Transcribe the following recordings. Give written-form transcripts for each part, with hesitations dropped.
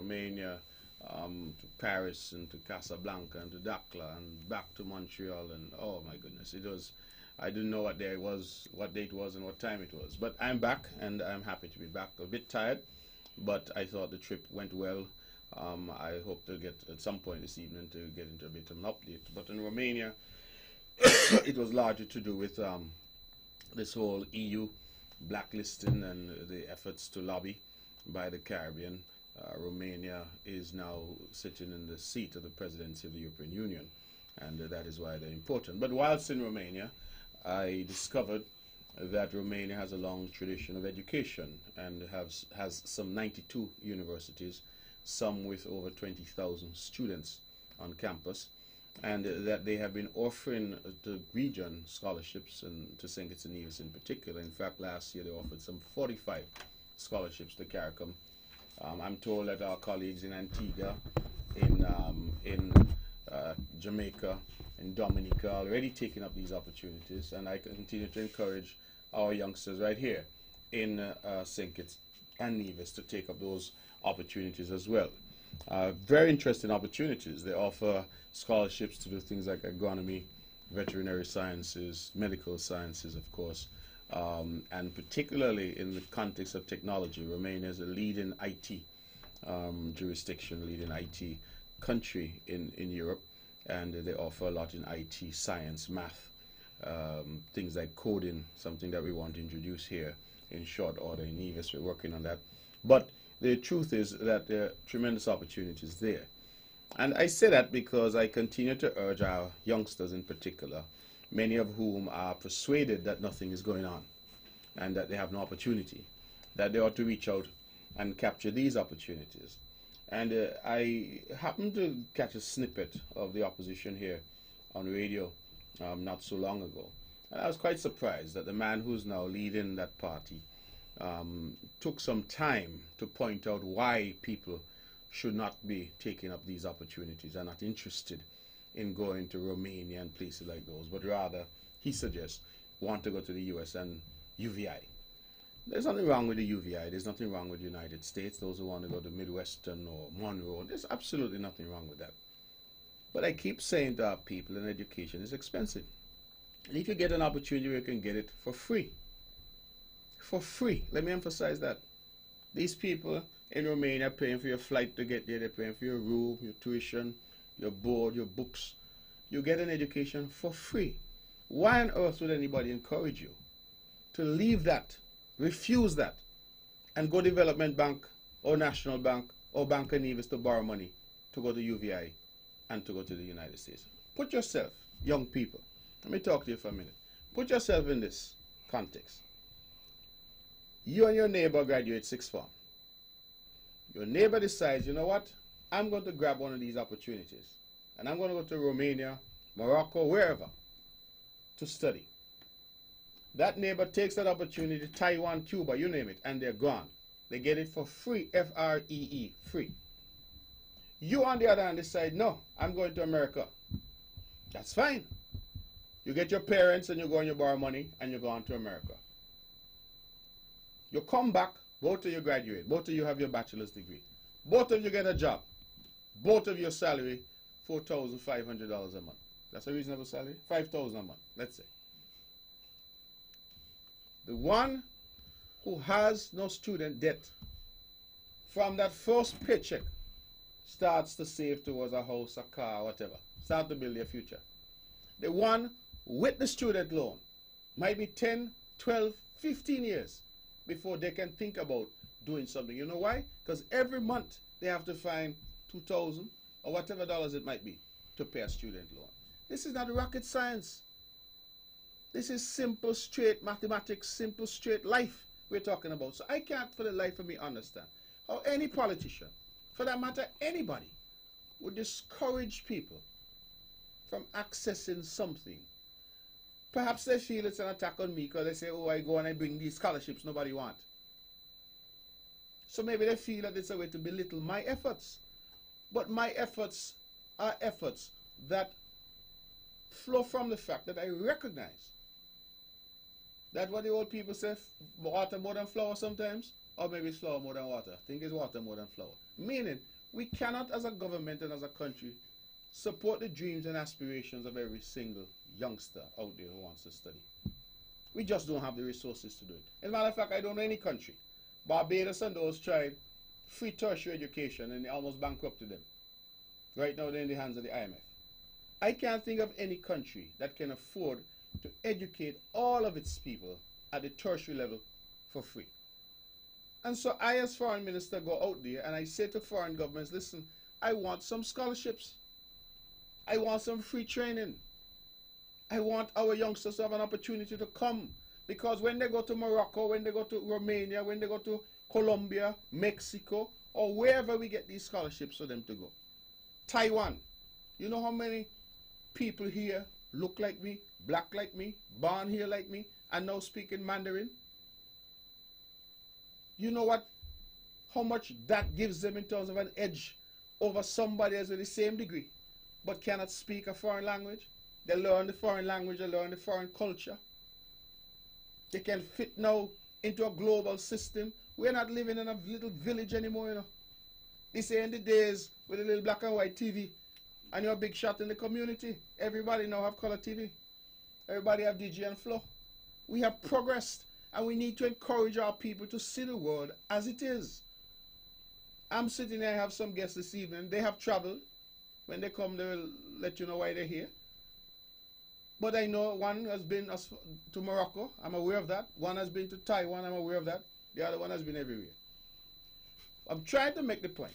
Romania, to Paris and to Casablanca and to Dakar and back to Montreal, and oh my goodness, it was, I didn't know what day it was, what date it was, and what time it was. But I'm back, and I'm happy to be back. A bit tired, but I thought the trip went well. I hope to get at some point this evening to get into a bit of an update. But in Romania, it was largely to do with this whole EU blacklisting and the efforts to lobby by the Caribbean. Romania is now sitting in the seat of the presidency of the European Union, and that is why they're important. But whilst in Romania, I discovered that Romania has a long tradition of education and has some 92 universities, some with over 20,000 students on campus, and that they have been offering the region scholarships, and to St. Kitts and Nevis in particular. In fact, last year they offered some 45 scholarships to CARICOM. I'm told that our colleagues in Antigua, in Jamaica, in Dominica are already taking up these opportunities, and I continue to encourage our youngsters right here in St. Kitts and Nevis to take up those opportunities as well. Very interesting opportunities. They offer scholarships to do things like agronomy, veterinary sciences, medical sciences, of course, and particularly in the context of technology. Romania is a leading IT jurisdiction, leading IT country in Europe, and they offer a lot in IT, science, math, things like coding, something that we want to introduce here in short order in Nevis. We're working on that. But the truth is that there are tremendous opportunities there. And I say that because I continue to urge our youngsters in particular, many of whom are persuaded that nothing is going on and that they have no opportunity, that they ought to reach out and capture these opportunities. And I happened to catch a snippet of the opposition here on radio not so long ago. And I was quite surprised that the man who's now leading that party took some time to point out why people should not be taking up these opportunities, are not interested in going to Romania and places like those, but rather, he suggests, want to go to the US and UVI. There's nothing wrong with the UVI. There's nothing wrong with the United States. Those who want to go to Midwestern or Monroe, there's absolutely nothing wrong with that. But I keep saying to our people, that education is expensive. And if you get an opportunity, you can get it for free. For free. Let me emphasize that. These people in Romania are paying for your flight to get there. They're paying for your room, your tuition, your board, your books. You get an education for free. Why on earth would anybody encourage you to leave that, refuse that, and go to Development Bank or National Bank or Bank of Nevis to borrow money to go to UVI and to go to the United States? Put yourself, young people, let me talk to you for a minute. Put yourself in this context. You and your neighbor graduate sixth form. Your neighbor decides, you know what, I'm going to grab one of these opportunities, and I'm going to go to Romania, Morocco, wherever, to study. That neighbor takes that opportunity, Taiwan, Cuba, you name it, and they're gone. They get it for free, F-R-E-E, free. You, on the other hand, decide, no, I'm going to America. That's fine. You get your parents and you go and you borrow money and you go on to America. You come back, both of you graduate, both of you have your bachelor's degree. Both of you get a job. Both of your salary, $4,500 a month. That's a reasonable salary? $5,000 a month, let's say. The one who has no student debt, from that first paycheck, starts to save towards a house, a car, whatever. Start to build their future. The one with the student loan might be 10, 12, 15 years before they can think about doing something. You know why? Because every month they have to find $2,000 or whatever dollars it might be to pay a student loan. This is not rocket science. This is simple, straight mathematics, simple, straight life we're talking about. So I can't for the life of me understand how any politician, for that matter anybody, would discourage people from accessing something. Perhaps they feel it's an attack on me because they say, oh, I go and I bring these scholarships nobody wants. So maybe they feel that it's a way to belittle my efforts. But my efforts are efforts that flow from the fact that I recognize that what the old people say, water more than flour sometimes, or maybe it's flour more than water. I think it's water more than flour. Meaning, We cannot, as a government and as a country, support the dreams and aspirations of every single youngster out there who wants to study. We just don't have the resources to do it. As a matter of fact, I don't know any country. Barbados and those tried free tertiary education and they almost bankrupted them. Right now they're in the hands of the IMF. I can't think of any country that can afford to educate all of its people at the tertiary level for free. And so I, as foreign minister, go out there and I say to foreign governments, listen, I want some scholarships. I want some free training. I want our youngsters to have an opportunity to come. Because when they go to Morocco, when they go to Romania, when they go to Colombia, Mexico, or wherever we get these scholarships for them to go. Taiwan. You know how many people here look like me, black like me, born here like me, and now speaking Mandarin? You know what? How much that gives them in terms of an edge over somebody else with the same degree, but cannot speak a foreign language? They learn the foreign language, they learn the foreign culture. They can fit now into a global system. We're not living in a little village anymore, you know. They say in the days with a little black and white TV, and you're a big shot in the community. Everybody now have color TV. Everybody have DG and Flow. We have progressed, and we need to encourage our people to see the world as it is. I'm sitting here, I have some guests this evening. They have traveled. When they come, they will let you know why they're here. But I know one has been to Morocco. I'm aware of that. One has been to Taiwan. I'm aware of that. The other one has been everywhere. I'm trying to make the point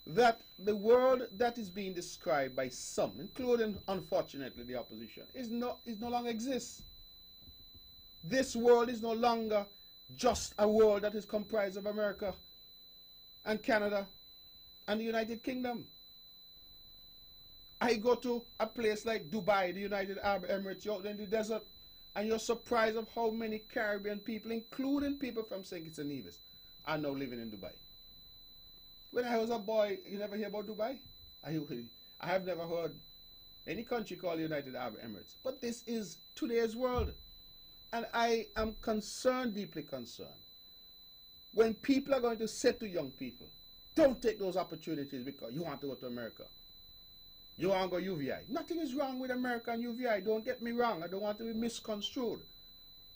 that the world that is being described by some, including, unfortunately, the opposition, is no longer exists. This world is no longer just a world that is comprised of America and Canada and the United Kingdom. I go to a place like Dubai, the United Arab Emirates, you're out in the desert, and you're surprised of how many Caribbean people, including people from St. Kitts and Nevis, are now living in Dubai. When I was a boy, you never hear about Dubai? I have never heard any country called the United Arab Emirates. But this is today's world. And I am concerned, deeply concerned, when people are going to say to young people, don't take those opportunities because you want to go to America. You want to go UVI. Nothing is wrong with America and UVI. Don't get me wrong. I don't want to be misconstrued.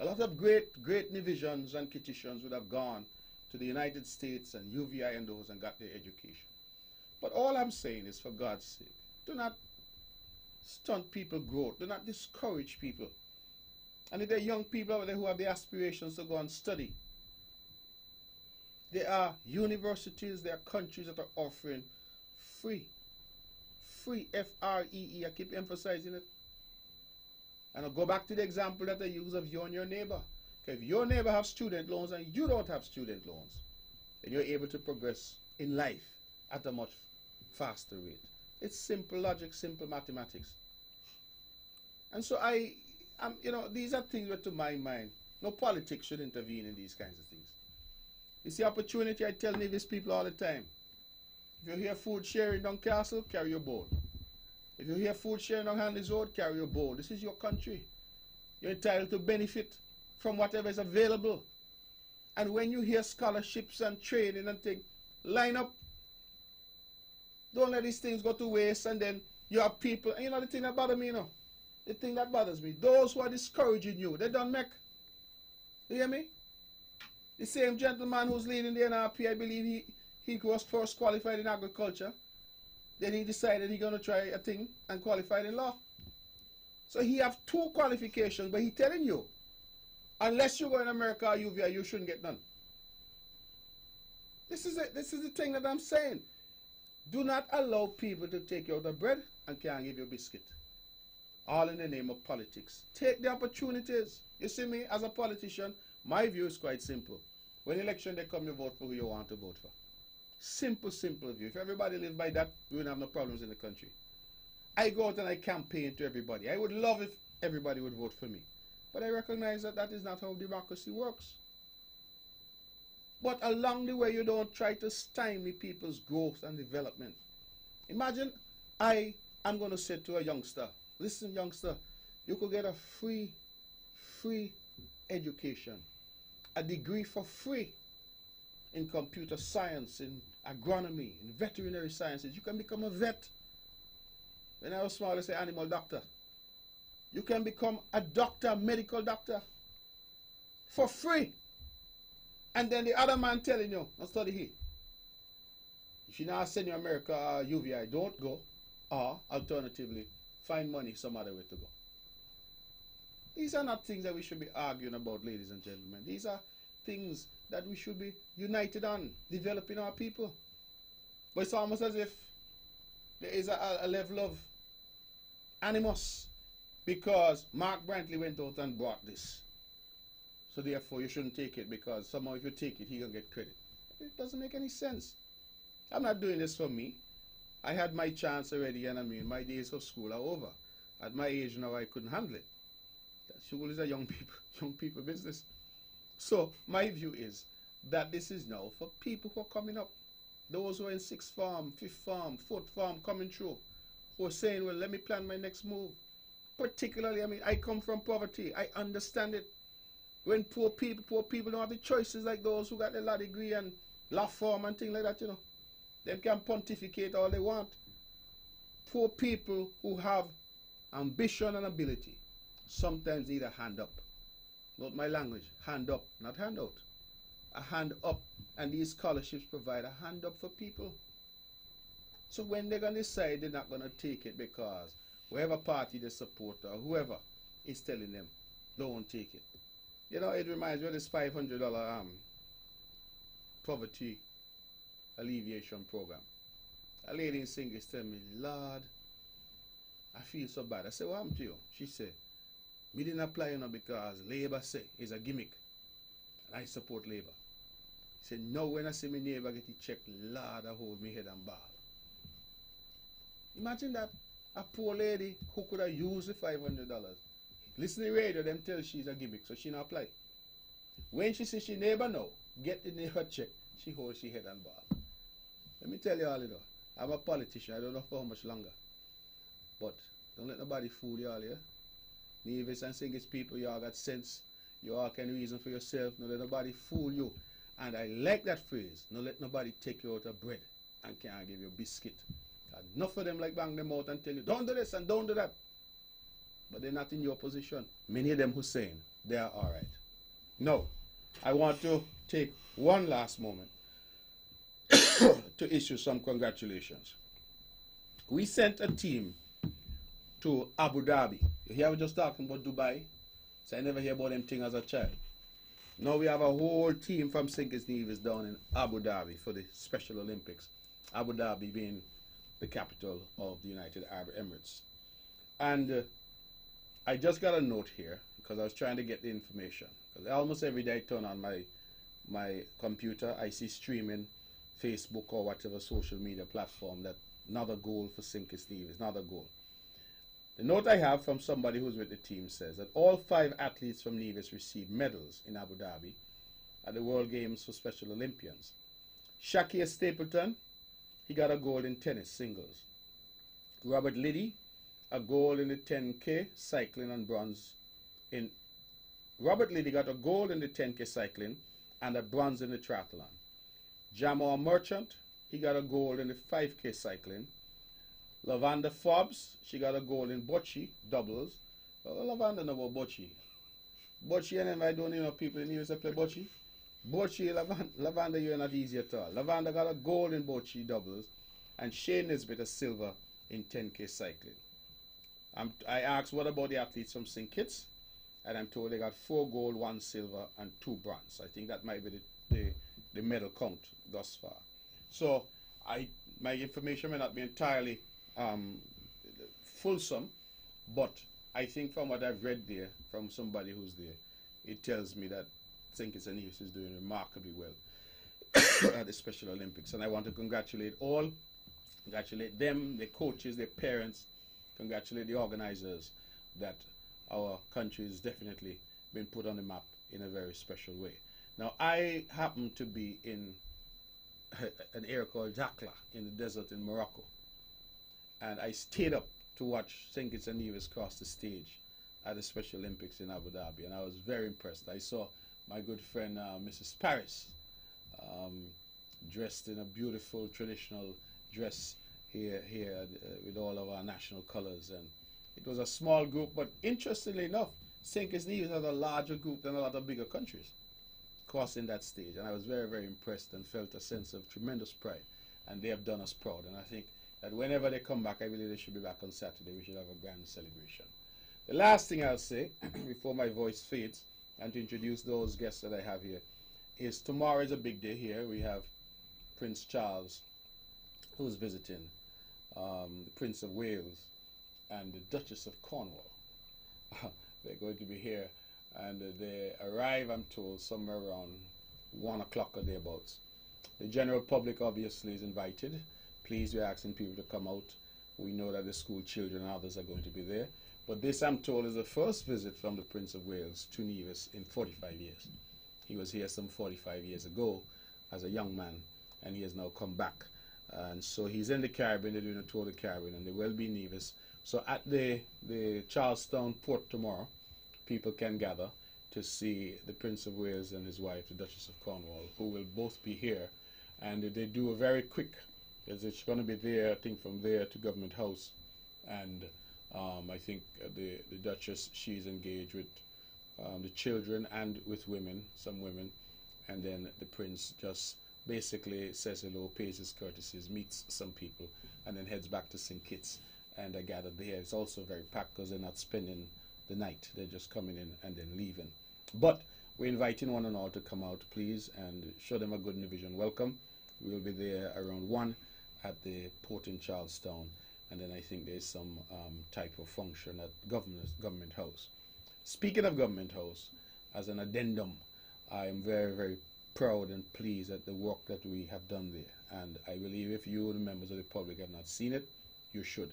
A lot of great Nivisions and Kittitians would have gone to the United States and UVI and those and got their education. But all I'm saying is, for God's sake, do not stunt people's growth. Do not discourage people. And if there are young people out there who have the aspirations to go and study, there are universities, there are countries that are offering free. Free, F-R-E-E, I keep emphasizing it. And I'll go back to the example that I use of you and your neighbor. If your neighbor has student loans and you don't have student loans, then you're able to progress in life at a much faster rate. It's simple logic, simple mathematics. And so these are things that, to my mind, no politics should intervene in these kinds of things. It's the opportunity I tell Nevis people all the time. If you hear food sharing down Castle, carry your bowl. If you hear food sharing on Hanley's Road, carry your bowl. This is your country. You're entitled to benefit from whatever is available. And when you hear scholarships and training and things, line up. Don't let these things go to waste, and then you have people, and you know the thing that bothers me, the thing that bothers me, those who are discouraging you, they don't make. You hear me? The same gentleman who's leading the NRP, I believe he was first qualified in agriculture. Then he decided he's going to try a thing and qualified in law. So he have 2 qualifications, but he's telling you, unless you go in America or UVI, you shouldn't get none. This is the thing that I'm saying. Do not allow people to take you out of bread and can't give you a biscuit. All in the name of politics. Take the opportunities. You see me, as a politician, my view is quite simple. When election they come, you vote for who you want to vote for. Simple view. If everybody lived by that, we wouldn't have no problems in the country. I go out and I campaign to everybody. I would love if everybody would vote for me. But I recognize that that is not how democracy works. But along the way, you don't try to stymie people's growth and development. Imagine I am going to say to a youngster, listen, youngster, you could get a free education, a degree for free in computer science, in agronomy, in veterinary sciences. You can become a vet. When I was small, I say animal doctor. You can become a doctor, medical doctor, for free. And then the other man telling you, not study here. If you now send you America or UVI, don't go. Or, alternatively, find money some other way to go. These are not things that we should be arguing about, ladies and gentlemen. These are things that we should be united on, developing our people. But it's almost as if there is a level of animus because Mark Brantley went out and bought this. So therefore you shouldn't take it because somehow if you take it, he can get credit. It doesn't make any sense. I'm not doing this for me. I had my chance already, and I mean, my days of school are over. At my age now, I couldn't handle it. School is a young people business. So my view is that this is now for people who are coming up. Those who are in 6th form, 5th form, 4th form coming through, who are saying, well, let me plan my next move. Particularly, I mean, I come from poverty. I understand it. When poor people don't have the choices like those who got the law degree and law form and things like that, you know. They can pontificate all they want. Poor people who have ambition and ability sometimes need a hand up. Not my language. Hand up, not hand out. A hand up. And these scholarships provide a hand up for people. So when they're going to decide they're not going to take it because whatever party they support or whoever is telling them, don't take it. You know, it reminds me of this $500 poverty alleviation program. A lady in Singh is telling me, Lord, I feel so bad. I said, what happened to you? She said, me didn't apply, you know, because Labour say it's a gimmick. And I support Labour. She said, no, when I see my neighbor get it checked, Lord, I hold my head and bawl. Imagine that. A poor lady who could have used the $500. Listen to the radio, them tell she's a gimmick, so she not apply. When she sees she neighbor now, get the neighbor check, she holds she head and bawl. Let me tell you all, you know, I'm a politician, I don't know for how much longer. But don't let nobody fool you all here. Nevis and Singis people, you all got sense. You all can reason for yourself. Don't let nobody fool you. And I like that phrase. Don't let nobody take you out of bread and can't give you a biscuit. Enough of them like bang them out and tell you, don't do this and don't do that. But they're not in your position. Many of them Hussein, they are all right. Now, I want to take one last moment to issue some congratulations. We sent a team to Abu Dhabi. You hear we just talking about Dubai? So I never hear about them things as a child. Now we have a whole team from St. Kitts Nevis down in Abu Dhabi for the Special Olympics. Abu Dhabi being the capital of the United Arab Emirates. And I just got a note here because I was trying to get the information. Because almost every day I turn on my computer, I see streaming, Facebook or whatever social media platform that another goal for St. Kitts Nevis, another goal. The note I have from somebody who's with the team says that all 5 athletes from Nevis received medals in Abu Dhabi at the World Games for Special Olympians. Shakir Stapleton, he got a gold in tennis singles. Robert Liddy, a gold in the 10K cycling and bronze in... Robert Liddy got a gold in the 10K cycling and a bronze in the triathlon. Jamal Merchant, he got a gold in the 5K cycling. Lavanda Forbes, she got a gold in bocce doubles. Lavanda know about bocce. Bocce, and I don't know people in Nevis play bocce. Bocce, Lavanda, you're not easy at all. Lavanda got a gold in bocce doubles, and Shane Nesbitt a silver in 10K cycling. I asked what about the athletes from St. Kitts, and I'm told they got 4 gold, 1 silver, and 2 bronze. I think that might be the medal count thus far. So my information may not be entirely fulsome, but I think from what I've read there, from somebody who's there, it tells me that St. Kitts and Nevis is doing remarkably well at the Special Olympics. And I want to congratulate them, their coaches, their parents, congratulate the organizers that our country has definitely been put on the map in a very special way. Now, I happen to be in an area called Dakhla in the desert in Morocco. And I stayed up to watch St. Kitts and Nevis cross the stage at the Special Olympics in Abu Dhabi, and I was very impressed. I saw my good friend Mrs. Paris dressed in a beautiful traditional dress here with all of our national colors. And it was a small group, but interestingly enough, St. Kitts Nevis has a larger group than a lot of bigger countries crossing that stage. And I was very, very impressed and felt a sense of tremendous pride. And they have done us proud. And I think that whenever they come back, I believe they should be back on Saturday. We should have a grand celebration. The last thing I'll say before my voice fades and to introduce those guests that I have here is tomorrow is a big day here. We have Prince Charles, who's visiting, the Prince of Wales, and the Duchess of Cornwall. They're going to be here, and they arrive, I'm told, somewhere around 1 o'clock or thereabouts. The general public obviously is invited. Please, we're asking people to come out. We know that the school children and others are going to be there. But this, I'm told, is the first visit from the Prince of Wales to Nevis in 45 years. He was here some 45 years ago as a young man, and he has now come back. And so he's in the Caribbean. They're doing a tour of the Caribbean, and they will be in Nevis. So at the Charlestown port tomorrow, people can gather to see the Prince of Wales and his wife, the Duchess of Cornwall, who will both be here. And they do a very quick, as it's going to be there, I think from there to Government House. And I think the Duchess, she's engaged with the children and with women, some women. And then the Prince just basically says hello, pays his courtesies, meets some people, and then heads back to St. Kitts. And I gather there it's also very packed because they're not spending the night. They're just coming in and then leaving. But we're inviting one and all to come out, please, and show them a good Nevision welcome. We'll be there around 1 at the port in Charlestown. And then I think there's some type of function at Government House. Speaking of Government House, as an addendum, I am very, very proud and pleased at the work that we have done there. And I believe if you, the members of the public, have not seen it, you should.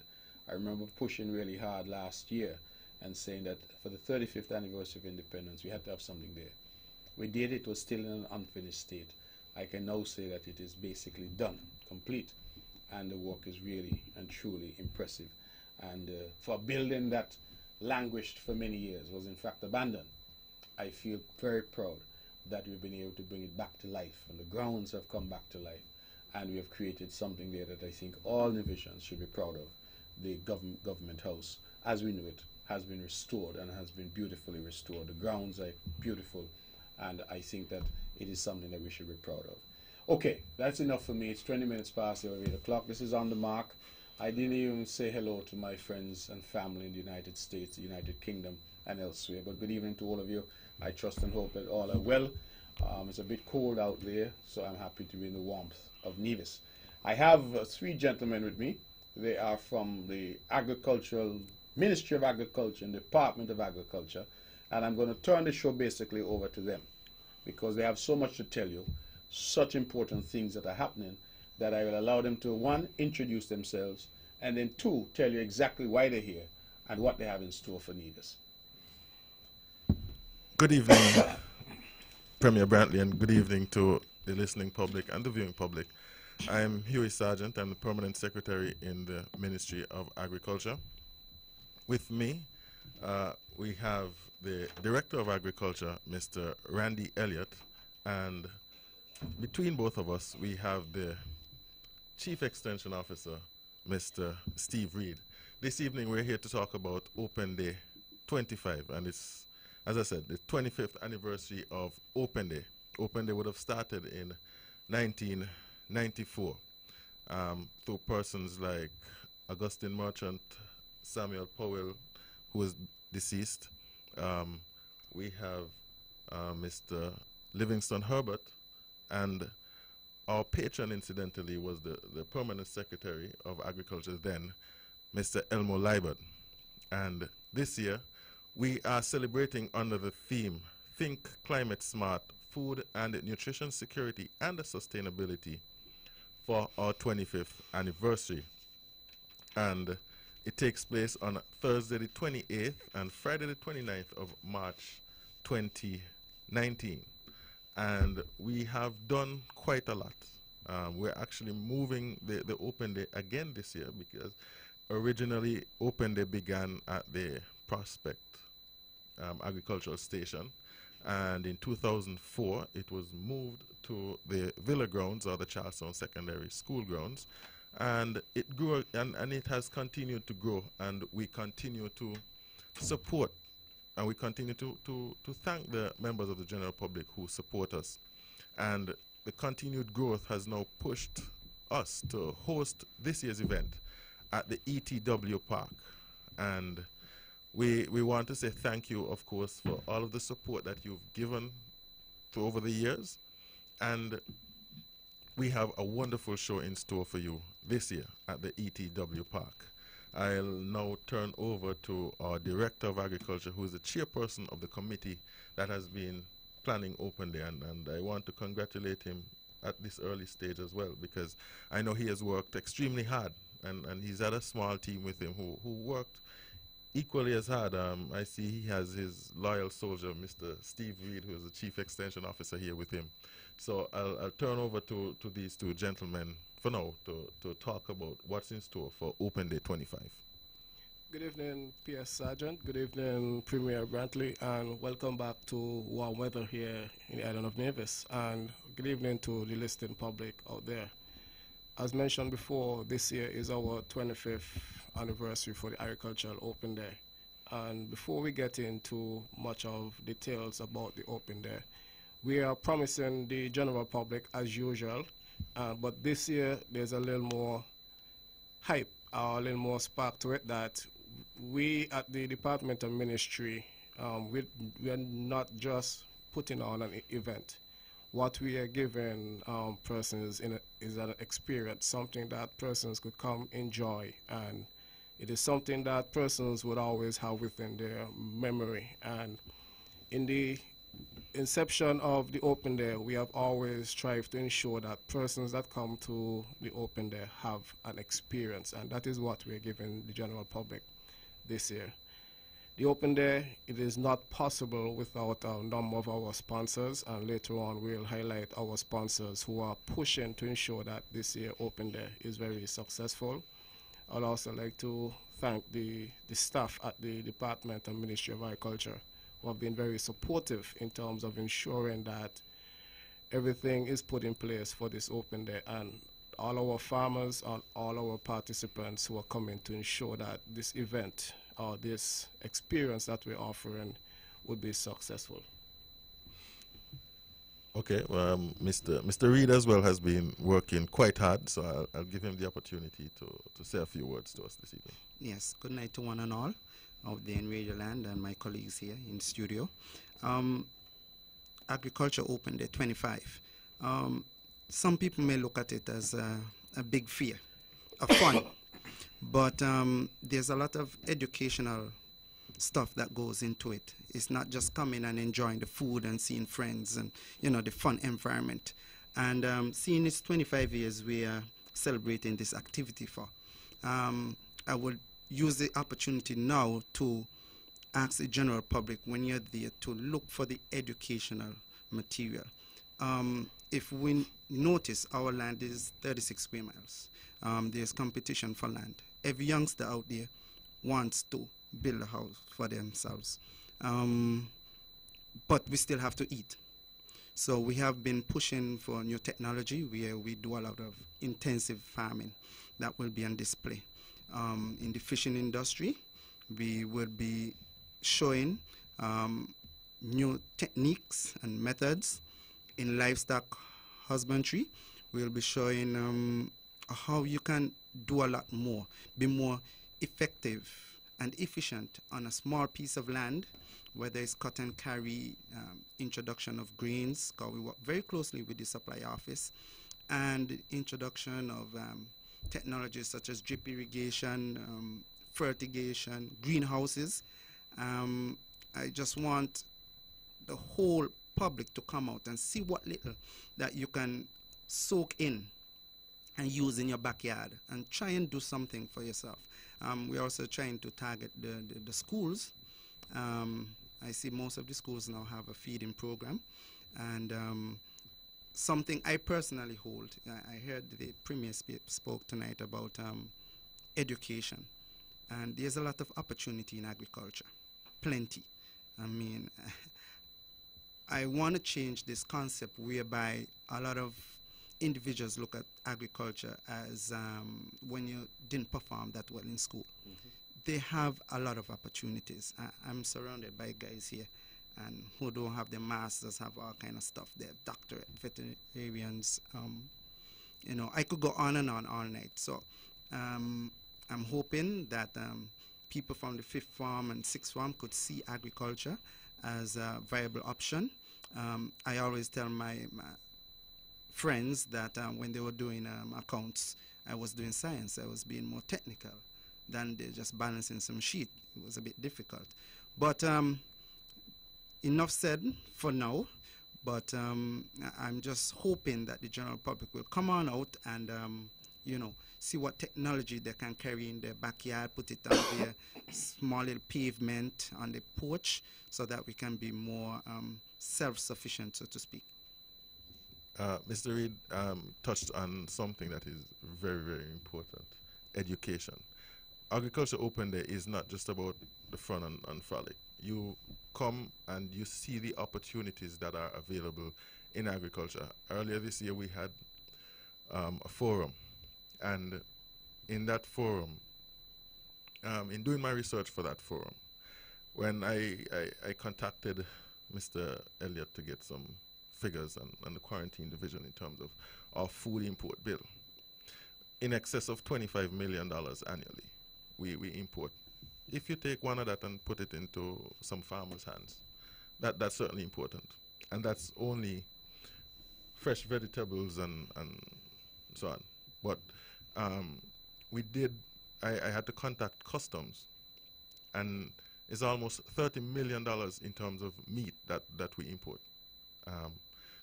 I remember pushing really hard last year and saying that for the 35th anniversary of independence, we had to have something there. We did. It was still in an unfinished state. I can now say that it is basically done, complete, and the work is really and truly impressive. And for a building that languished for many years, was in fact abandoned, I feel very proud that we've been able to bring it back to life, and the grounds have come back to life, and we have created something there that I think all Nevisians should be proud of. The Government House, as we knew it, has been restored and has been beautifully restored. The grounds are beautiful, and I think that it is something that we should be proud of. Okay, that's enough for me. It's 20 minutes past the 8 o'clock. This is On the Mark. I didn't even say hello to my friends and family in the United States, the United Kingdom, and elsewhere. But good evening to all of you. I trust and hope that all are well. It's a bit cold out there, so I'm happy to be in the warmth of Nevis. I have 3 gentlemen with me. They are from the Ministry of Agriculture and Department of Agriculture, and I'm going to turn the show basically over to them because they have so much to tell you, such important things that are happening, that I will allow them to, 1, introduce themselves, and then 2, tell you exactly why they're here and what they have in store for Nevis. Good evening, Premier Brantley, and good evening to the listening public and the viewing public. I'm Huey Sargent. I'm the Permanent Secretary in the Ministry of Agriculture. With me, we have the Director of Agriculture, Mr. Randy Elliott, and between both of us, we have the Chief Extension Officer, Mr. Steve Reed. This evening, we're here to talk about Open Day 25, and it's, as I said, the 25th anniversary of Open Day. Open Day would have started in 1994 through persons like Augustine Merchant, Samuel Powell, who is deceased. We have Mr. Livingston Herbert, and our patron, incidentally, was the Permanent Secretary of Agriculture then, Mr. Elmo Liebert. And this year, we are celebrating under the theme, Think Climate Smart, Food and Nutrition Security and Sustainability, for our 25th anniversary. And it takes place on Thursday the 28th and Friday the 29th of March 2019. And we have done quite a lot. We're actually moving the Open Day again this year because originally Open Day began at the Prospect Agricultural Station, And in 2004, it was moved to the Villa grounds, or the Charlestown Secondary School grounds, and it grew, and it has continued to grow, and we continue to support, and we continue to thank the members of the general public who support us. And the continued growth has now pushed us to host this year's event at the ETW Park. And we want to say thank you, of course, for all of the support that you've given over the years. And we have a wonderful show in store for you this year at the ETW Park. I'll now turn over to our Director of Agriculture, who is the chairperson of the committee that has been planning Open Day. And I want to congratulate him at this early stage as well, because I know he has worked extremely hard, and he's had a small team with him who worked equally as hard. I see he has his loyal soldier, Mr. Steve Reed, who is the Chief Extension Officer, here with him. So I'll turn over to these two gentlemen for now to talk about what's in store for Open Day 25. Good evening, P.S. Sergeant. Good evening, Premier Brantley, and welcome back to warm weather here in the island of Nevis. And good evening to the listening public out there. As mentioned before, this year is our 25th anniversary for the Agricultural Open Day. And before we get into much of details about the Open Day, we are promising the general public, as usual, but this year there's a little more hype, a little more spark to it, that we at the Department of Ministry, we are not just putting on an event. What we are giving persons is an experience, something that persons could come enjoy, and it is something that persons would always have within their memory. And in the inception of the Open Day, we have always strived to ensure that persons that come to the Open Day have an experience, and that is what we're giving the general public this year. The Open Day, it is not possible without a number of our sponsors, and later on we'll highlight our sponsors who are pushing to ensure that this year Open Day is very successful. I'd also like to thank the staff at the Department and Ministry of Agriculture, who have been very supportive in terms of ensuring that everything is put in place for this Open Day, and all our farmers and all our participants who are coming to ensure that this event or this experience that we're offering would be successful. Okay, well, Mr. Reed as well has been working quite hard, so I'll give him the opportunity to say a few words to us this evening. Yes, good night to one and all out there in Radio Land and my colleagues here in the studio. Agriculture Open Day 25. Some people may look at it as a big fear, a fun, but there's a lot of educational stuff that goes into it. It's not just coming and enjoying the food and seeing friends and, you know, the fun environment. And seeing it's 25 years we are celebrating this activity for, I would use the opportunity now to ask the general public, when you're there, to look for the educational material. If we notice, our land is 36 square miles. There's competition for land. Every youngster out there wants to build a house for themselves. But we still have to eat. So we have been pushing for new technology where we do a lot of intensive farming that will be on display. In the fishing industry, we will be showing new techniques and methods. In livestock husbandry, we'll be showing how you can do a lot more, be more effective and efficient on a small piece of land, whether it's cut and carry, introduction of grains, because we work very closely with the supply office, and introduction of technologies such as drip irrigation, fertigation, greenhouses. I just want the whole public to come out and see what little that you can soak in and use in your backyard and try and do something for yourself. We're also trying to target the schools. I see most of the schools now have a feeding program, and something I personally hold. I heard the Premier spoke tonight about education, and there's a lot of opportunity in agriculture, plenty. I mean, I want to change this concept whereby a lot of individuals look at agriculture as when you didn't perform that well in school. They have a lot of opportunities. I'm surrounded by guys here and who don't have their masters, have all kind of stuff. They have doctorate, veterinarians. You know, I could go on and on all night. So I'm hoping that people from the 5th form and 6th form could see agriculture as a viable option. I always tell my friends that when they were doing accounts, I was doing science. I was being more technical than they just balancing some sheet. It was a bit difficult. But enough said for now. But I'm just hoping that the general public will come on out and, you know, see what technology they can carry in their backyard, put it on their small little pavement on the porch so that we can be more self-sufficient, so to speak. Mr. Reid touched on something that is very, very important, education. Agriculture Open Day is not just about the fun and frolic. You come and you see the opportunities that are available in agriculture. Earlier this year we had a forum, and in that forum, in doing my research for that forum, when I contacted Mr. Elliott to get some figures on the quarantine division in terms of our food import bill, in excess of $25 million annually we import. If you take one of that and put it into some farmers' hands, that's certainly important. And that's only fresh vegetables and so on. But I had to contact customs, and it's almost $30 million in terms of meat that we import.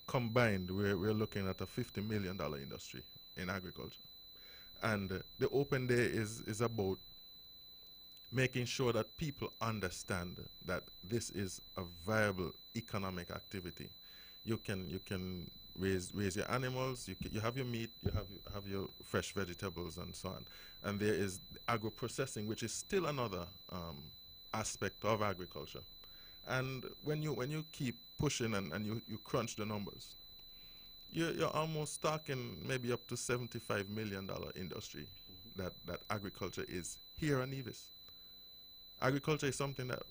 Combined, we're looking at a $50 million industry in agriculture. And the Open Day is about making sure that people understand that this is a viable economic activity. You can raise your animals, you have your meat, you have your fresh vegetables and so on. And there is agro-processing, which is still another aspect of agriculture. And when you keep pushing and you crunch the numbers, you're almost talking maybe up to $75 million industry that agriculture is here in Nevis. Agriculture is something that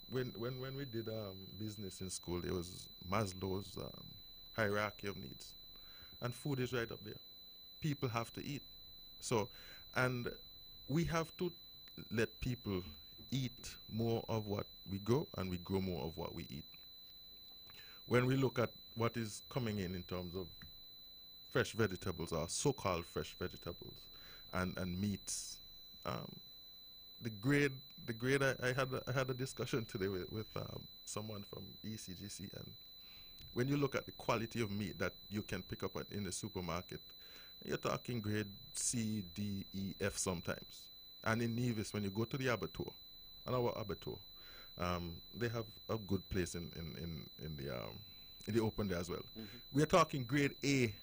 when we did business in school, there was Maslow's hierarchy of needs, and food is right up there. People have to eat, so and we have to let people eat more of what we grow, and we grow more of what we eat. When we look at what is coming in terms of fresh vegetables, or so-called fresh vegetables, and meats, the grade I had a discussion today with someone from ECGC, and when you look at the quality of meat that you can pick up in the supermarket, you're talking grade C, D, E, F sometimes. And in Nevis, when you go to the abattoir, and our abattoir, they have a good place in the Open Day as well. We are talking grade A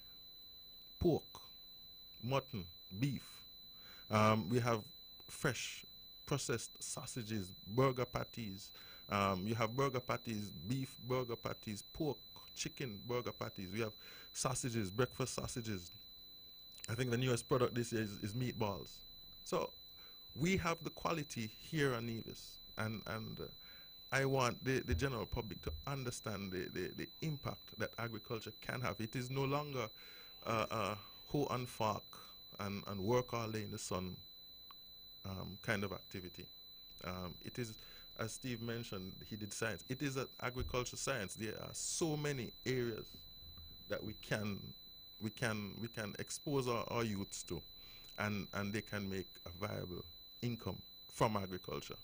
pork, mutton, beef. We have fresh processed sausages, burger patties. You have burger patties, beef burger patties, pork, chicken burger patties. We have sausages, breakfast sausages. I think the newest product this year is meatballs. So we have the quality here in Nevis, and I want the general public to understand the impact that agriculture can have. It is no longer hoe and fork and work all day in the sun kind of activity. It is, as Steve mentioned, he did science. It is an agriculture science. There are so many areas that we can expose our youths to, and they can make a viable income from agriculture.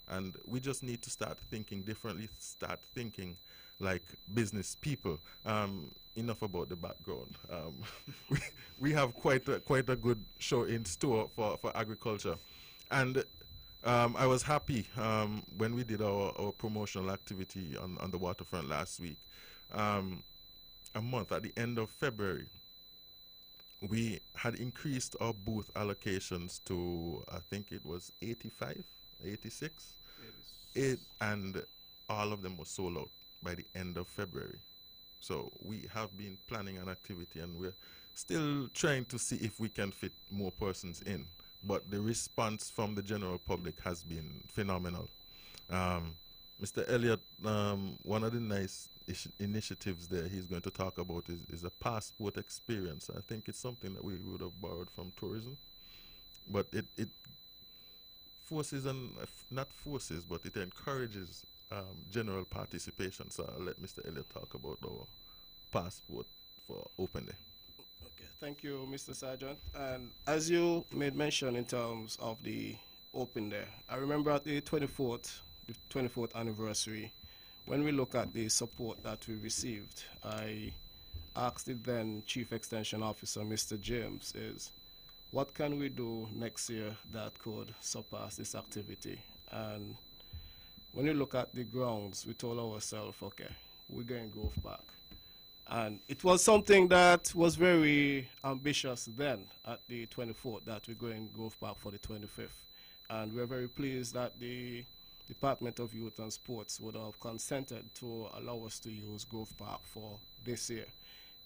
And we just need to start thinking differently, start thinking like business people. Enough about the background. We have quite a good show in store for agriculture. And I was happy when we did our promotional activity on the waterfront last week. A month at the end of February, we had increased our booth allocations to, I think it was 85, 86. And all of them were sold out by the end of February. So we have been planning an activity, and we're still trying to see if we can fit more persons in. But the response from the general public has been phenomenal. Mr. Elliott, one of the nice initiatives there he's going to talk about is a passport experience. I think it's something that we would have borrowed from tourism, but it forces and not forces, but it encourages general participation. So I'll let Mr. Elliott talk about our passport for Open Day. Okay, thank you, Mr. Sergeant. And as you made mention in terms of the Open Day, I remember at the 24th anniversary, when we look at the support that we received, I asked the then Chief Extension Officer, Mr. James, is what can we do next year that could surpass this activity? And when we look at the grounds, we told ourselves, okay, we're going to Grove Park. And it was something that was very ambitious then at the 24th, that we're going Grove Park for the 25th. And we're very pleased that the Department of Youth and Sports would have consented to allow us to use Grove Park for this year.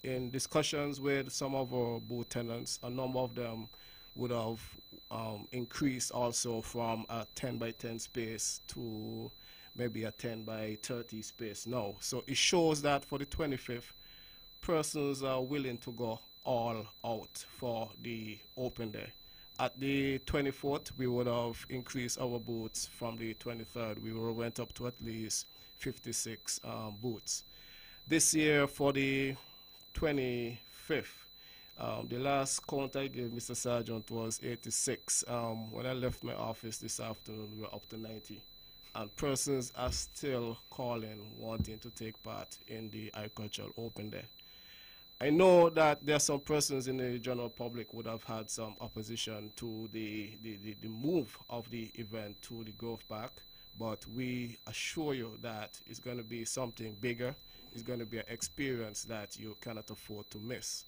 In discussions with some of our booth tenants, a number of them would have increased also from a 10 by 10 space to maybe a 10 by 30 space now. So it shows that for the 25th, persons are willing to go all out for the Open Day. At the 24th, we would have increased our booths. From the 23rd, we went up to at least 56 booths. This year, for the 25th, the last count I gave Mr. Sergeant was 86. When I left my office this afternoon, we were up to 90. And persons are still calling, wanting to take part in the Agricultural Open Day. I know that there are some persons in the general public would have had some opposition to the move of the event to the Grove Park, but we assure you that it's going to be something bigger. It's going to be an experience that you cannot afford to miss.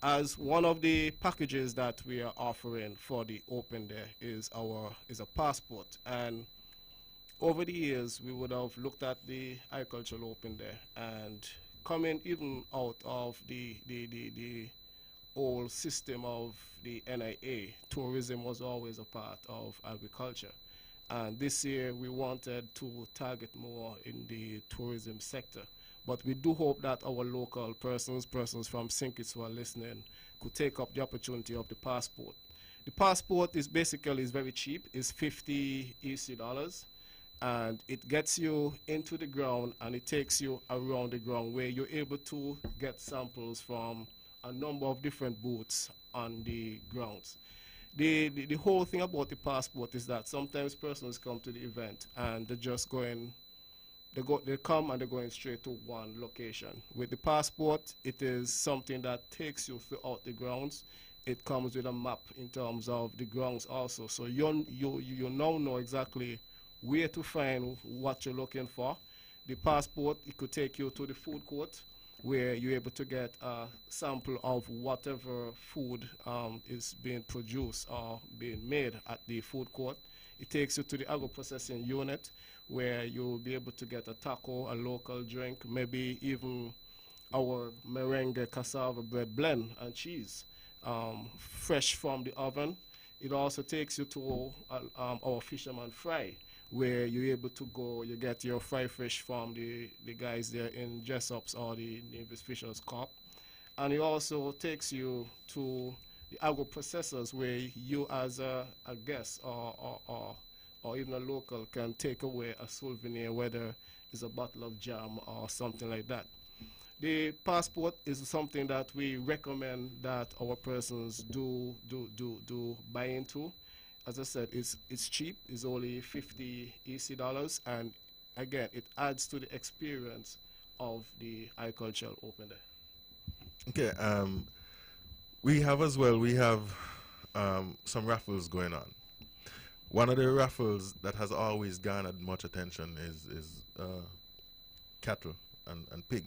As one of the packages that we are offering for the Open Day is a passport, and over the years we would have looked at the Agricultural Open Day, and coming even out of the old system of the NIA, tourism was always a part of agriculture. And this year we wanted to target more in the tourism sector. But we do hope that our local persons from St. Kitts who are listening, could take up the opportunity of the passport. The passport is very cheap. It's $50 EC. And it gets you into the ground, and it takes you around the ground, where you're able to get samples from a number of different booths on the grounds. The whole thing about the passport is that sometimes persons come to the event and they're just going, they come and they're going straight to one location. With the passport, it is something that takes you throughout the grounds. It comes with a map in terms of the grounds also, so you now know exactly where to find what you're looking for. The passport, it could take you to the food court, where you're able to get a sample of whatever food is being produced or being made at the food court. It takes you to the agro-processing unit, where you'll be able to get a taco, a local drink, maybe even our merengue cassava bread blend and cheese, fresh from the oven. It also takes you to our fisherman fry, where you're able to go, you get your fry fish from the guys there in Jessop's or the Navy's Fishers Corp. And it also takes you to the agro-processors, where you as a guest or even a local can take away a souvenir, whether it's a bottle of jam or something like that. The passport is something that we recommend that our persons do buy into. As I said, it's cheap. It's only $50 EC, and again, it adds to the experience of the Agricultural Open Day. Okay, we have some raffles going on. One of the raffles that has always garnered much attention is cattle and pig.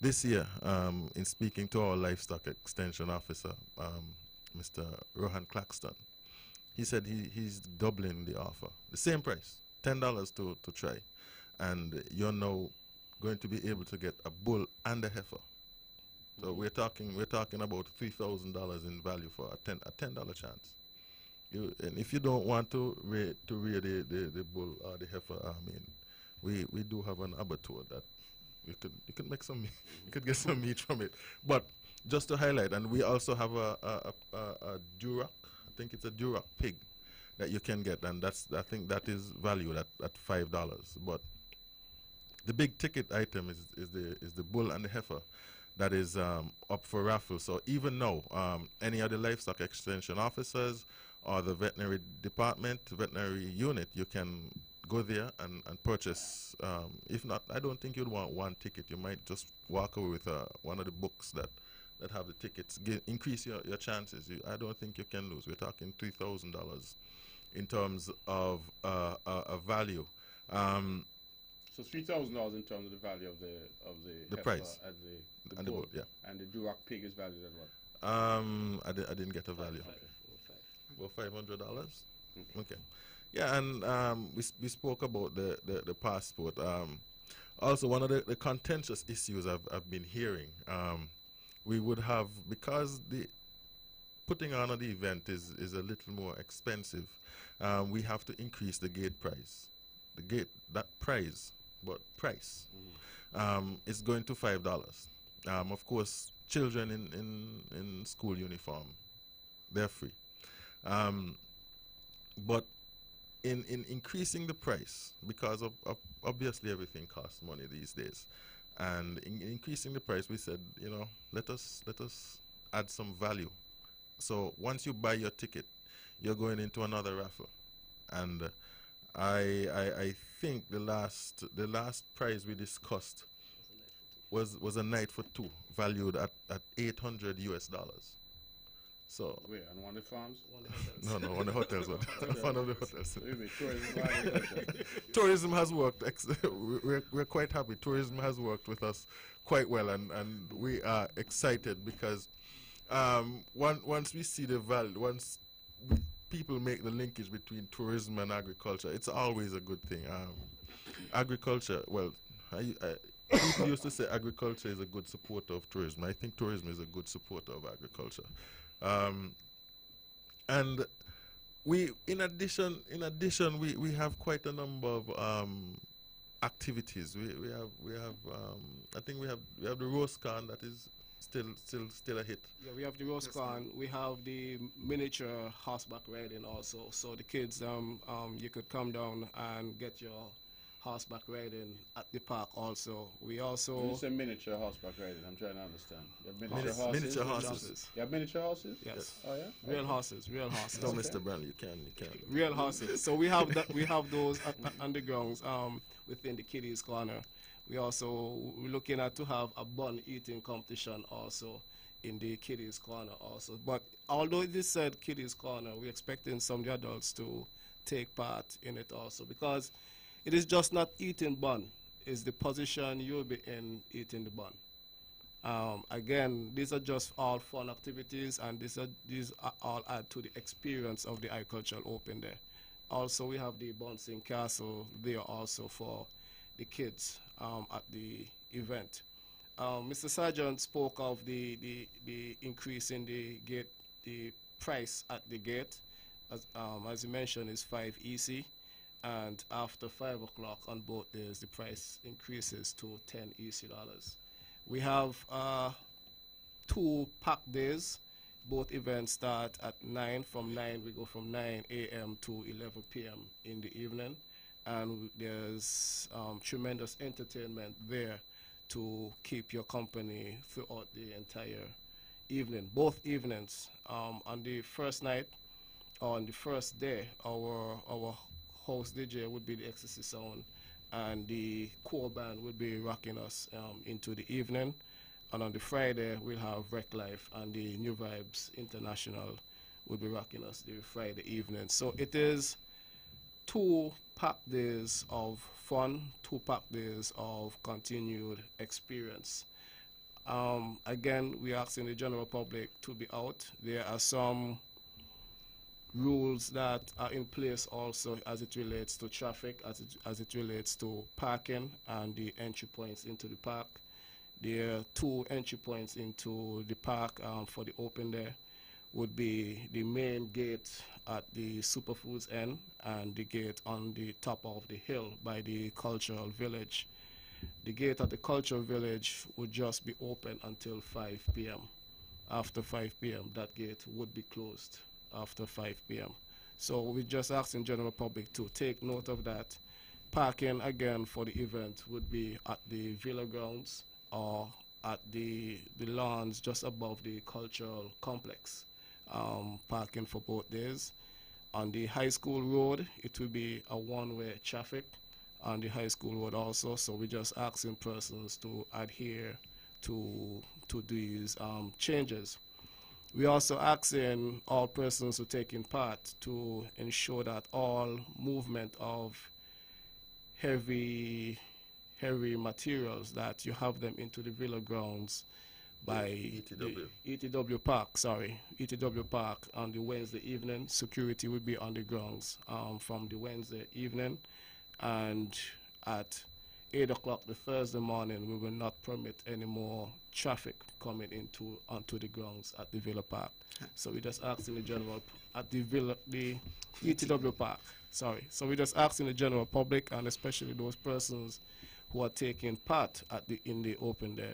This year, in speaking to our livestock extension officer, Mr. Rohan Claxton, he said he's doubling the offer, the same price, $10 to try, and you're now going to be able to get a bull and a heifer. So we're talking about $3,000 in value for a $10 chance. And if you don't want to rear the bull or the heifer, I mean, we do have an abattoir that you could make some you could get some meat from it. But just to highlight, and we also have a Duroc. I think it's a Duroc pig that you can get, and I think that is valued at $5. But the big ticket item is the bull and the heifer that is up for raffle. So even now, any of the livestock extension officers or the veterinary department, veterinary unit, you can go there and purchase. If not, I don't think you'd want one ticket. You might just walk away with one of the books that have the tickets. Increase your chances. I don't think you can lose. We're talking $3,000 in terms of a value. So $3,000 in terms of the value of the price and the and bull. the bull, yeah. And the Duroc pig is valued at what? I didn't get a value. Okay. About $500. Okay. Yeah, and we spoke about the passport. Also, one of the contentious issues I've been hearing, we would have, because the putting on of the event is a little more expensive, we have to increase the gate price. The gate, that price, but price, is going to $5. Of course, children in school uniform, they're free. But in increasing the price, because of obviously everything costs money these days, and in increasing the price, we said, let us add some value. So once you buy your ticket, you're going into another raffle, and I think the last prize we discussed was a night for two, valued at $800 US. So wait, on one of the farms? No, one of the hotels. One of the hotels. Tourism, tourism has worked. We're quite happy. Tourism has worked with us quite well, and we are excited because once we see the value, once people make the linkage between tourism and agriculture, it's always a good thing. Agriculture, well, people used to say agriculture is a good supporter of tourism. I think tourism is a good supporter of agriculture. And we, in addition, we have quite a number of activities. We have I think we have the roast corn that is still a hit. Yeah, we have the roast corn. We have the miniature horseback riding also. So the kids, you could come down and get your horseback riding at the park also. We also... When you say miniature horseback riding, I'm trying to understand. You have miniature Miniature horses? horses. You have miniature horses? Yes. Oh, yeah? Real horses, real horses. Tell Mr. Brownlee, you can. Real horses. So we have that. We have those on the grounds within the kiddies corner. We're looking at to have a bun eating competition also in the kiddies corner also. But although it is said kiddies corner, we're expecting some of the adults to take part in it also, because it is just not eating bun. It's the position you'll be in eating the bun. Again, these are just all fun activities, and these are all add to the experience of the agricultural open there. Also, we have the bouncing castle there also for the kids at the event. Mr. Sargent spoke of the increase in the price at the gate. As you mentioned, is 5 EC. And after 5 o'clock on both days, the price increases to 10 EC dollars. We have 2 pack days. Both events start at 9. From 9, we go from 9 a.m. to 11 p.m. in the evening. And there's tremendous entertainment there to keep your company throughout the entire evening. Both evenings. On the first night, or on the first day, our host DJ would be the Ecstasy Sound, and the core band would be rocking us into the evening. And on the Friday, we'll have Rec Life, and the New Vibes International will be rocking us the Friday evening. So it is 2 packed days of fun, 2 packed days of continued experience. Again, we're asking the general public to be out. There are some rules that are in place also as it relates to traffic, as it relates to parking and the entry points into the park. There are 2 entry points into the park for the open day. Would be the main gate at the Superfoods end and the gate on the top of the hill by the cultural village. The gate at the cultural village would just be open until 5 p.m. After 5 p.m., that gate would be closed after 5 p.m. So we just asking general public to take note of that. Parking again for the event would be at the Villa grounds or at the lawns just above the cultural complex. Parking for both days. On the high school road, it will be a one-way traffic on the high school road also. So we're just asking persons to adhere to these changes. We also asking all persons who are taking part to ensure that all movement of heavy materials that you have them into the Villa grounds by ETW Park on the Wednesday evening. Security will be on the grounds from the Wednesday evening, and at 8 o'clock the Thursday morning we will not permit any more traffic coming onto the grounds at the Villa Park. So we just asking the general at the ETW Park. So we just asking the general public and especially those persons who are taking part in the open day.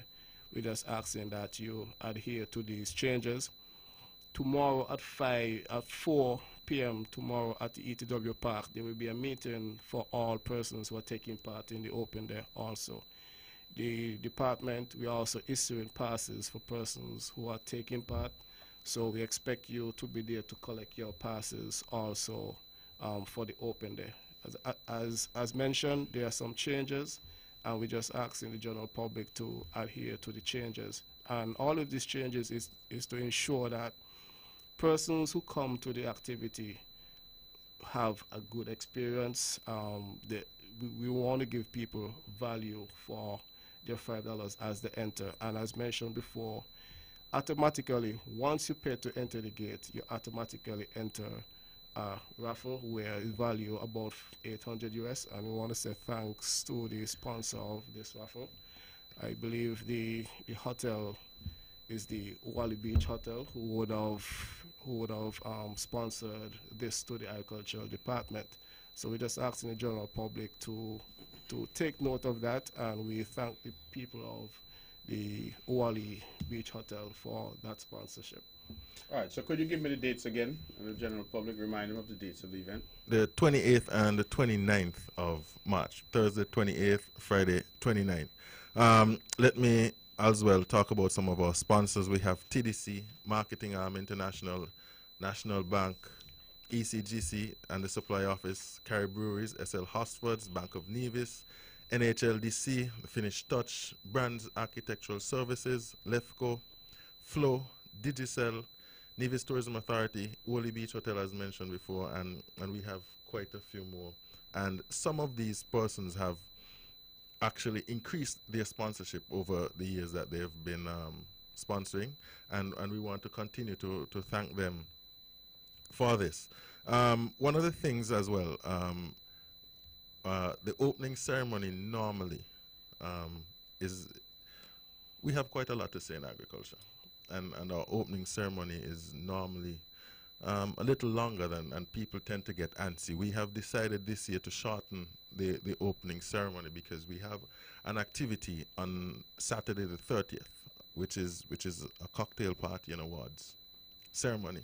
We're just asking that you adhere to these changes. Tomorrow at 4 p.m. tomorrow at the ETW Park, there will be a meeting for all persons who are taking part in the open day also. The department, we are also issuing passes for persons who are taking part. So we expect you to be there to collect your passes also for the open day. As mentioned, there are some changes, and we're just asking the general public to adhere to the changes. And all of these changes is to ensure that persons who come to the activity have a good experience. We want to give people value for their $5 as they enter. And as mentioned before, automatically, once you pay to enter the gate, you automatically enter a raffle where it value about 800 US, and we want to say thanks to the sponsor of this raffle. I believe the hotel is the Wally Beach Hotel, who would have sponsored this to the agricultural department. So we're just asking the general public to take note of that, and we thank the people of the Wally Beach Hotel for that sponsorship. All right, so could you give me the dates again, and the general public, remind them of the dates of the event? The 28th and the 29th of March, Thursday 28th, Friday 29th. Let me as well talk about some of our sponsors. We have TDC, Marketing Arm International, National Bank, ECGC and the Supply Office, Carey Breweries, SL Hosfords, Bank of Nevis, NHLDC, Finnish Touch, Brands Architectural Services, Lefco, Flow, Digicel, Nevis Tourism Authority, Wally Beach Hotel as mentioned before, and we have quite a few more. And some of these persons have actually increased their sponsorship over the years that they have been sponsoring, and we want to continue to thank them for this. One of the things as well, the opening ceremony normally is, we have quite a lot to say in agriculture, and our opening ceremony is normally a little longer than, and people tend to get antsy. We have decided this year to shorten the opening ceremony because we have an activity on Saturday the 30th, which is a cocktail party and awards ceremony.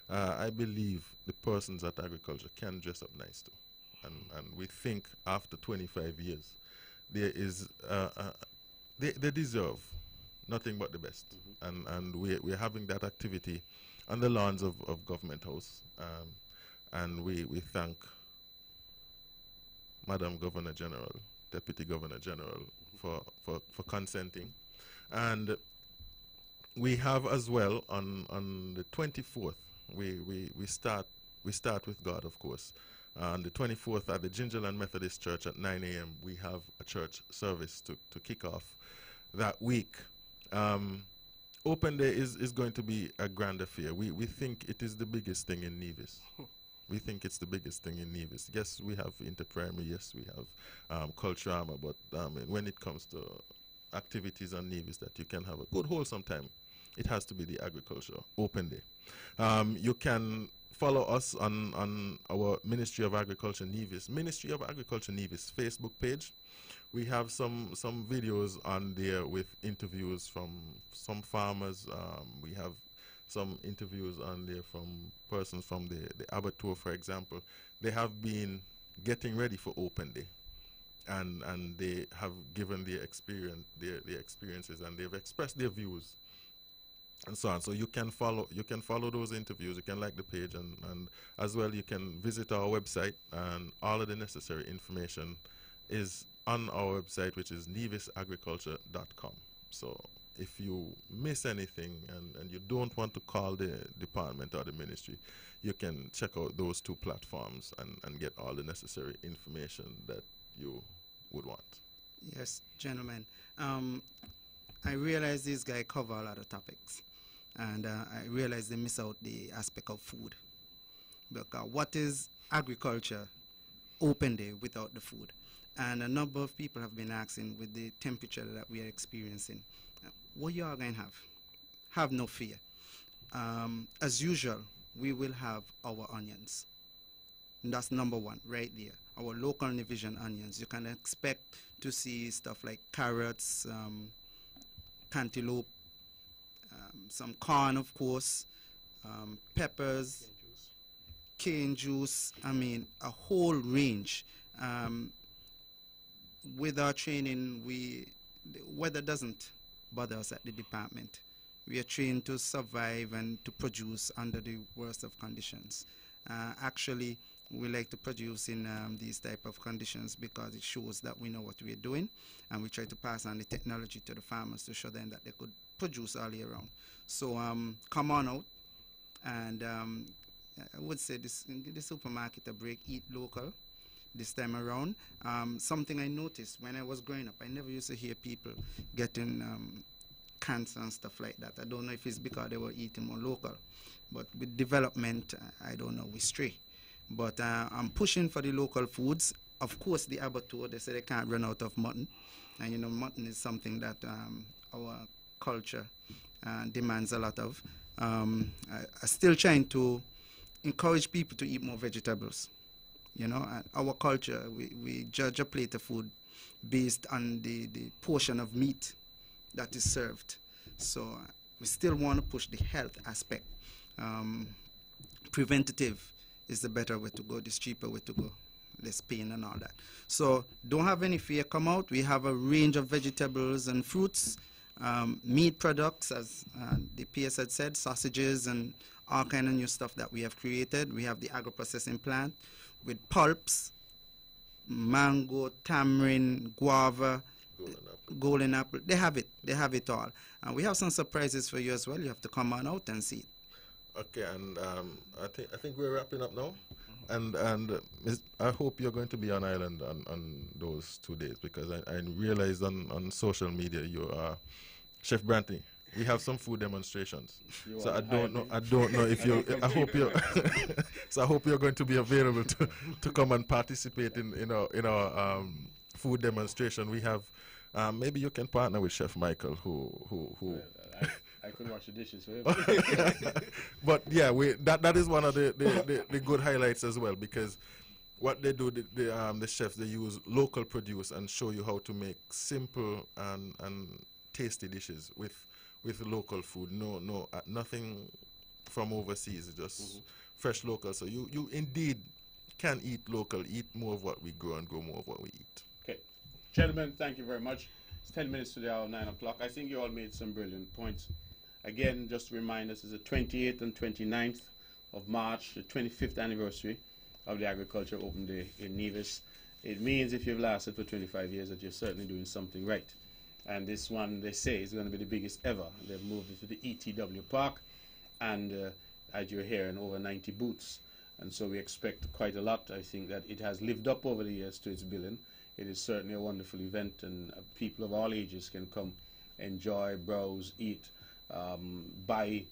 I believe the persons at agriculture can dress up nice too, and we think after 25 years, there is they deserve nothing but the best, and we're having that activity on the lawns of Government House, and we thank Madam Governor General, Deputy Governor General for consenting. And we have as well on the 24th, we start with God, of course. On the 24th at the Gingerland Methodist Church at 9 a.m. we have a church service to kick off that week. Open Day is going to be a grand affair. We think it is the biggest thing in Nevis. We think it's the biggest thing in Nevis. Yes, we have inter-primary, yes, we have Culturama, but when it comes to activities on Nevis that you can have a good wholesome time, it has to be the Agriculture Open Day. You can follow us on our Ministry of Agriculture Nevis Facebook page. We have some videos on there with interviews from some farmers. We have some interviews on there from persons from the abattoir, for example. They have been getting ready for Open Day, and they have given their experiences, and they've expressed their views and so on. So you can follow those interviews. You can like the page, and as well you can visit our website, and all of the necessary information is on our website, which is nevisagriculture.com. So if you miss anything and you don't want to call the department or the ministry, you can check out those two platforms and get all the necessary information that you would want. Yes, gentlemen. I realize these guys cover a lot of topics, and I realize they miss out the aspect of food. Because what is agriculture Open Day without the food? And a number of people have been asking, with the temperature that we are experiencing, what you are going to have? Have no fear. As usual, we will have our onions. And that's number one, right there. Our local division onions. You can expect to see stuff like carrots, cantaloupe, some corn, of course, peppers, cane juice. I mean, a whole range. With our training, the weather doesn't bother us at the department. We are trained to survive and to produce under the worst of conditions. Actually, we like to produce in these type of conditions because it shows that we know what we are doing, and we try to pass on the technology to the farmers to show them that they could produce all year round. So come on out, and I would say give the supermarket a break, eat local this time around. Something I noticed when I was growing up, I never used to hear people getting cancer and stuff like that. I don't know if it's because they were eating more local, but with development, I don't know, we stray. But I'm pushing for the local foods. Of course, the abattoir, they say they can't run out of mutton. And, you know, mutton is something that our culture demands a lot of. I'm still trying to encourage people to eat more vegetables. You know, our culture, we judge a plate of food based on the portion of meat that is served. So we still want to push the health aspect. Preventative is the better way to go, the cheaper way to go, less pain and all that. So don't have any fear, come out. We have a range of vegetables and fruits, meat products, as the PS had said, sausages and all kind of new stuff that we have created. We have the agro-processing plant with pulps, mango, tamarind, guava, golden apple. They have it all. And we have some surprises for you as well. You have to come on out and see it. Okay, and I think we're wrapping up now, and I hope you're going to be on island on those 2 days, because I realized on social media you are Chef Brantley. We have some food demonstrations, so I don't know if you. I hope you. So I hope you're going to be available to come and participate in our food demonstration. We have. Maybe you can partner with Chef Michael, who I could wash the dishes for him. But yeah, that is one of the good highlights as well, because what they do, the chefs, they use local produce and show you how to make simple and tasty dishes with local food. Nothing from overseas, just fresh local. So you indeed can eat local, eat more of what we grow and grow more of what we eat. Okay, gentlemen, thank you very much. It's 10 minutes to the hour, 9 o'clock. I think you all made some brilliant points. Again, just to remind us, it's the 28th and 29th of March, the 25th anniversary of the Agriculture Open Day in Nevis. It means if you've lasted for 25 years that you're certainly doing something right. And this one, they say, is going to be the biggest ever. They've moved it to the ETW Park, and as you're hearing, over 90 booths. And so we expect quite a lot. I think that it has lived up over the years to its billing. It is certainly a wonderful event, and people of all ages can come, enjoy, browse, eat, buy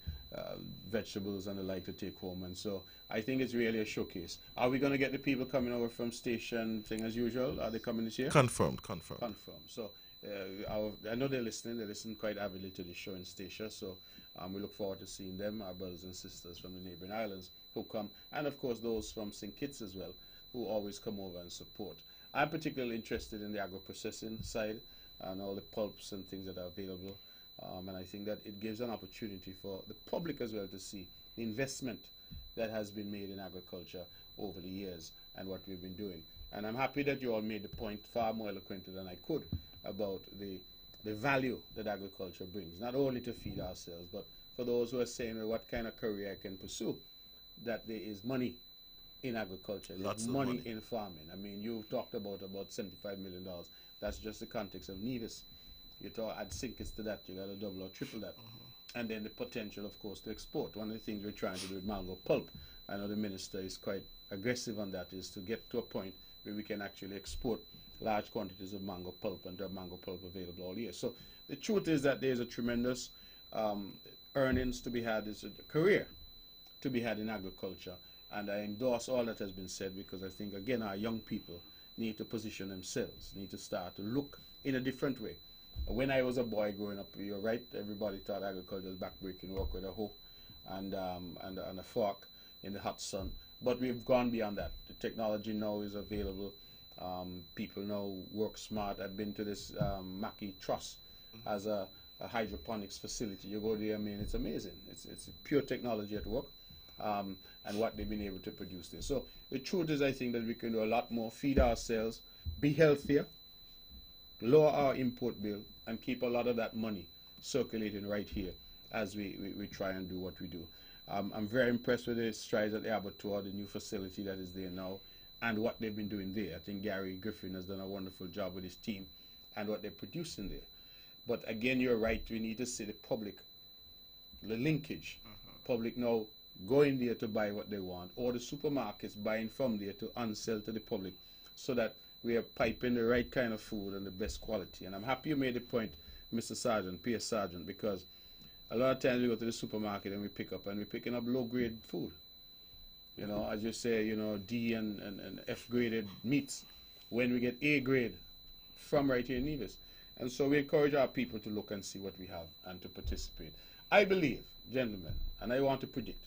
vegetables and the like to take home. And so I think it's really a showcase. Are we going to get the people coming over from station thing as usual? Are they coming this year? Confirmed. Confirmed. So I know they're listening. They listen quite avidly to the show in Statia. So we look forward to seeing them, our brothers and sisters from the neighboring islands who come. And of course those from St. Kitts as well, who always come over and support. I'm particularly interested in the agro-processing side and all the pulps and things that are available. And I think that it gives an opportunity for the public as well to see the investment that has been made in agriculture over the years and what we've been doing. And I'm happy that you all made the point far more eloquently than I could about the value that agriculture brings, not only to feed ourselves, but for those who are saying, well, what kind of career I can pursue, that there is money in agriculture, there's money in farming. I mean, you talked about $75 million. That's just the context of Nevis. You add St. Kitts to that, you got to double or triple that. And then the potential, of course, to export. One of the things we're trying to do with mango pulp, I know the minister is quite aggressive on that, is to get to a point where we can actually export large quantities of mango pulp and have mango pulp available all year. So the truth is that there's a tremendous earnings to be had, there's a career to be had in agriculture. And I endorse all that has been said, because I think, again, our young people need to position themselves, need to start to look in a different way. When I was a boy growing up, you're right, everybody thought agriculture was backbreaking work with a hoe and a fork in the hot sun. But we've gone beyond that. The technology now is available. People now work smart. I've been to this Mackey Truss as a hydroponics facility. You go there, I mean, it's amazing. It's pure technology at work, and what they've been able to produce there. So the truth is, I think that we can do a lot more, feed ourselves, be healthier, lower our import bill, and keep a lot of that money circulating right here as we try and do what we do. I'm very impressed with the strides at the abattoir, the new facility that is there now, and what they've been doing there. I think Gary Griffin has done a wonderful job with his team and what they're producing there. But again, you're right, we need to see the public, the linkage. Public now going there to buy what they want, or the supermarkets buying from there to unsell to the public, so that we are piping the right kind of food and the best quality. And I'm happy you made the point, Mr. Sergeant, P.S. Sergeant, because a lot of times we go to the supermarket and we're picking up low-grade food. You know, as you say, you know, D and F-graded meats, when we get A-grade from right here in Nevis. And so we encourage our people to look and see what we have and to participate. I believe, gentlemen, and I want to predict,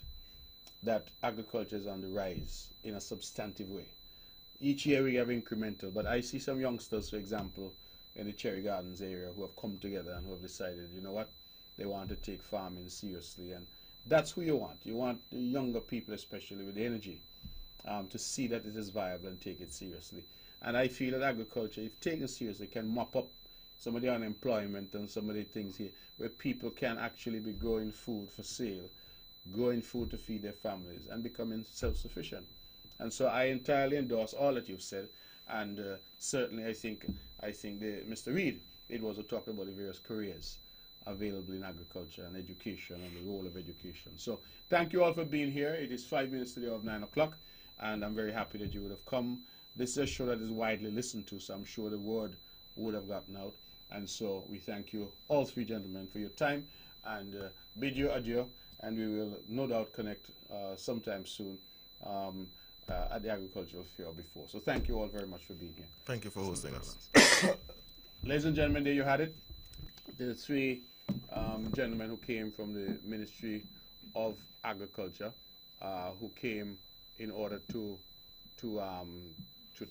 that agriculture is on the rise in a substantive way. Each year we have incremental, but I see some youngsters, for example, in the Cherry Gardens area who have come together and who have decided, you know what, they want to take farming seriously. And that's who you want. You want the younger people, especially with energy, to see that it is viable and take it seriously. And I feel that agriculture, if taken seriously, can mop up some of the unemployment and some of the things here, where people can actually be growing food for sale, growing food to feed their families, and becoming self-sufficient. And so I entirely endorse all that you've said, and certainly I think Mr. Reid, it was to talk about the various careers available in agriculture and education and the role of education. So thank you all for being here. It is 5 minutes to the hour of 9 o'clock, and I'm very happy that you would have come. This is a show that is widely listened to, so I'm sure the word would have gotten out. And so we thank you, all three gentlemen, for your time, and bid you adieu, and we will no doubt connect sometime soon at the Agricultural Fair before. So thank you all very much for being here. Thank you for hosting us. Ladies and gentlemen, there you had it. The three gentlemen who came from the Ministry of Agriculture, who came in order to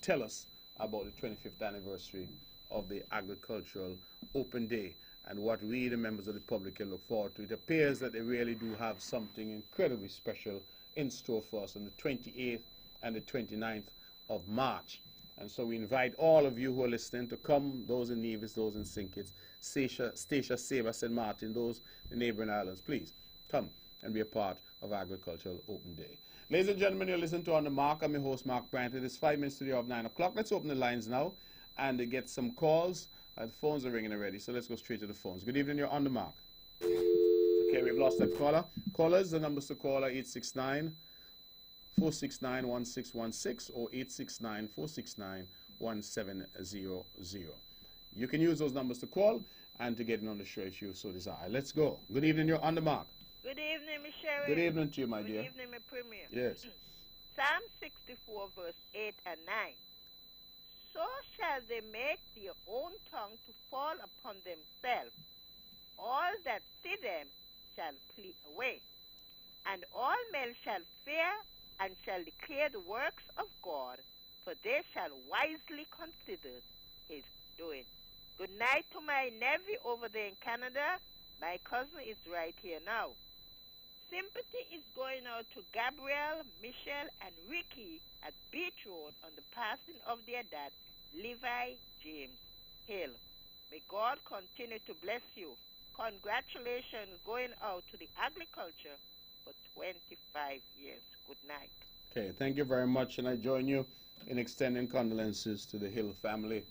tell us about the 25th anniversary of the Agricultural Open Day and what we, the members of the public, can look forward to. It appears that they really do have something incredibly special in store for us on the 28th and the 29th of March. And so we invite all of you who are listening to come, those in Nevis, those in St. Kitts, Statia, Saba, St. Martin, those in the neighboring islands, please come and be a part of Agricultural Open Day. Ladies and gentlemen, you're listening to On the Mark. I'm your host, Mark Bryant. It is 5 minutes to the hour of 9 o'clock. Let's open the lines now and get some calls. The phones are ringing already, so let's go straight to the phones. Good evening, you're On the Mark. Okay, we've lost that caller. Callers, the numbers to call are 869-469-1616 or 869-469-1700. You can use those numbers to call, and to get in on the show if you so desire. Let's go. Good evening, you're on the mark. Good evening, Michelle. Good evening to you, my dear. Good evening, my Premier. Yes. Psalm 64, verse 8 and 9. So shall they make their own tongue to fall upon themselves. All that see them shall flee away. And all men shall fear and shall declare the works of God, for they shall wisely consider his doing. Good night to my nephew over there in Canada. My cousin is right here now. Sympathy is going out to Gabriel, Michelle, and Ricky at Beach Road on the passing of their dad, Levi James Hill. May God continue to bless you. Congratulations going out to the agriculture for 25 years. Good night. Okay, thank you very much, and I join you in extending condolences to the Hill family.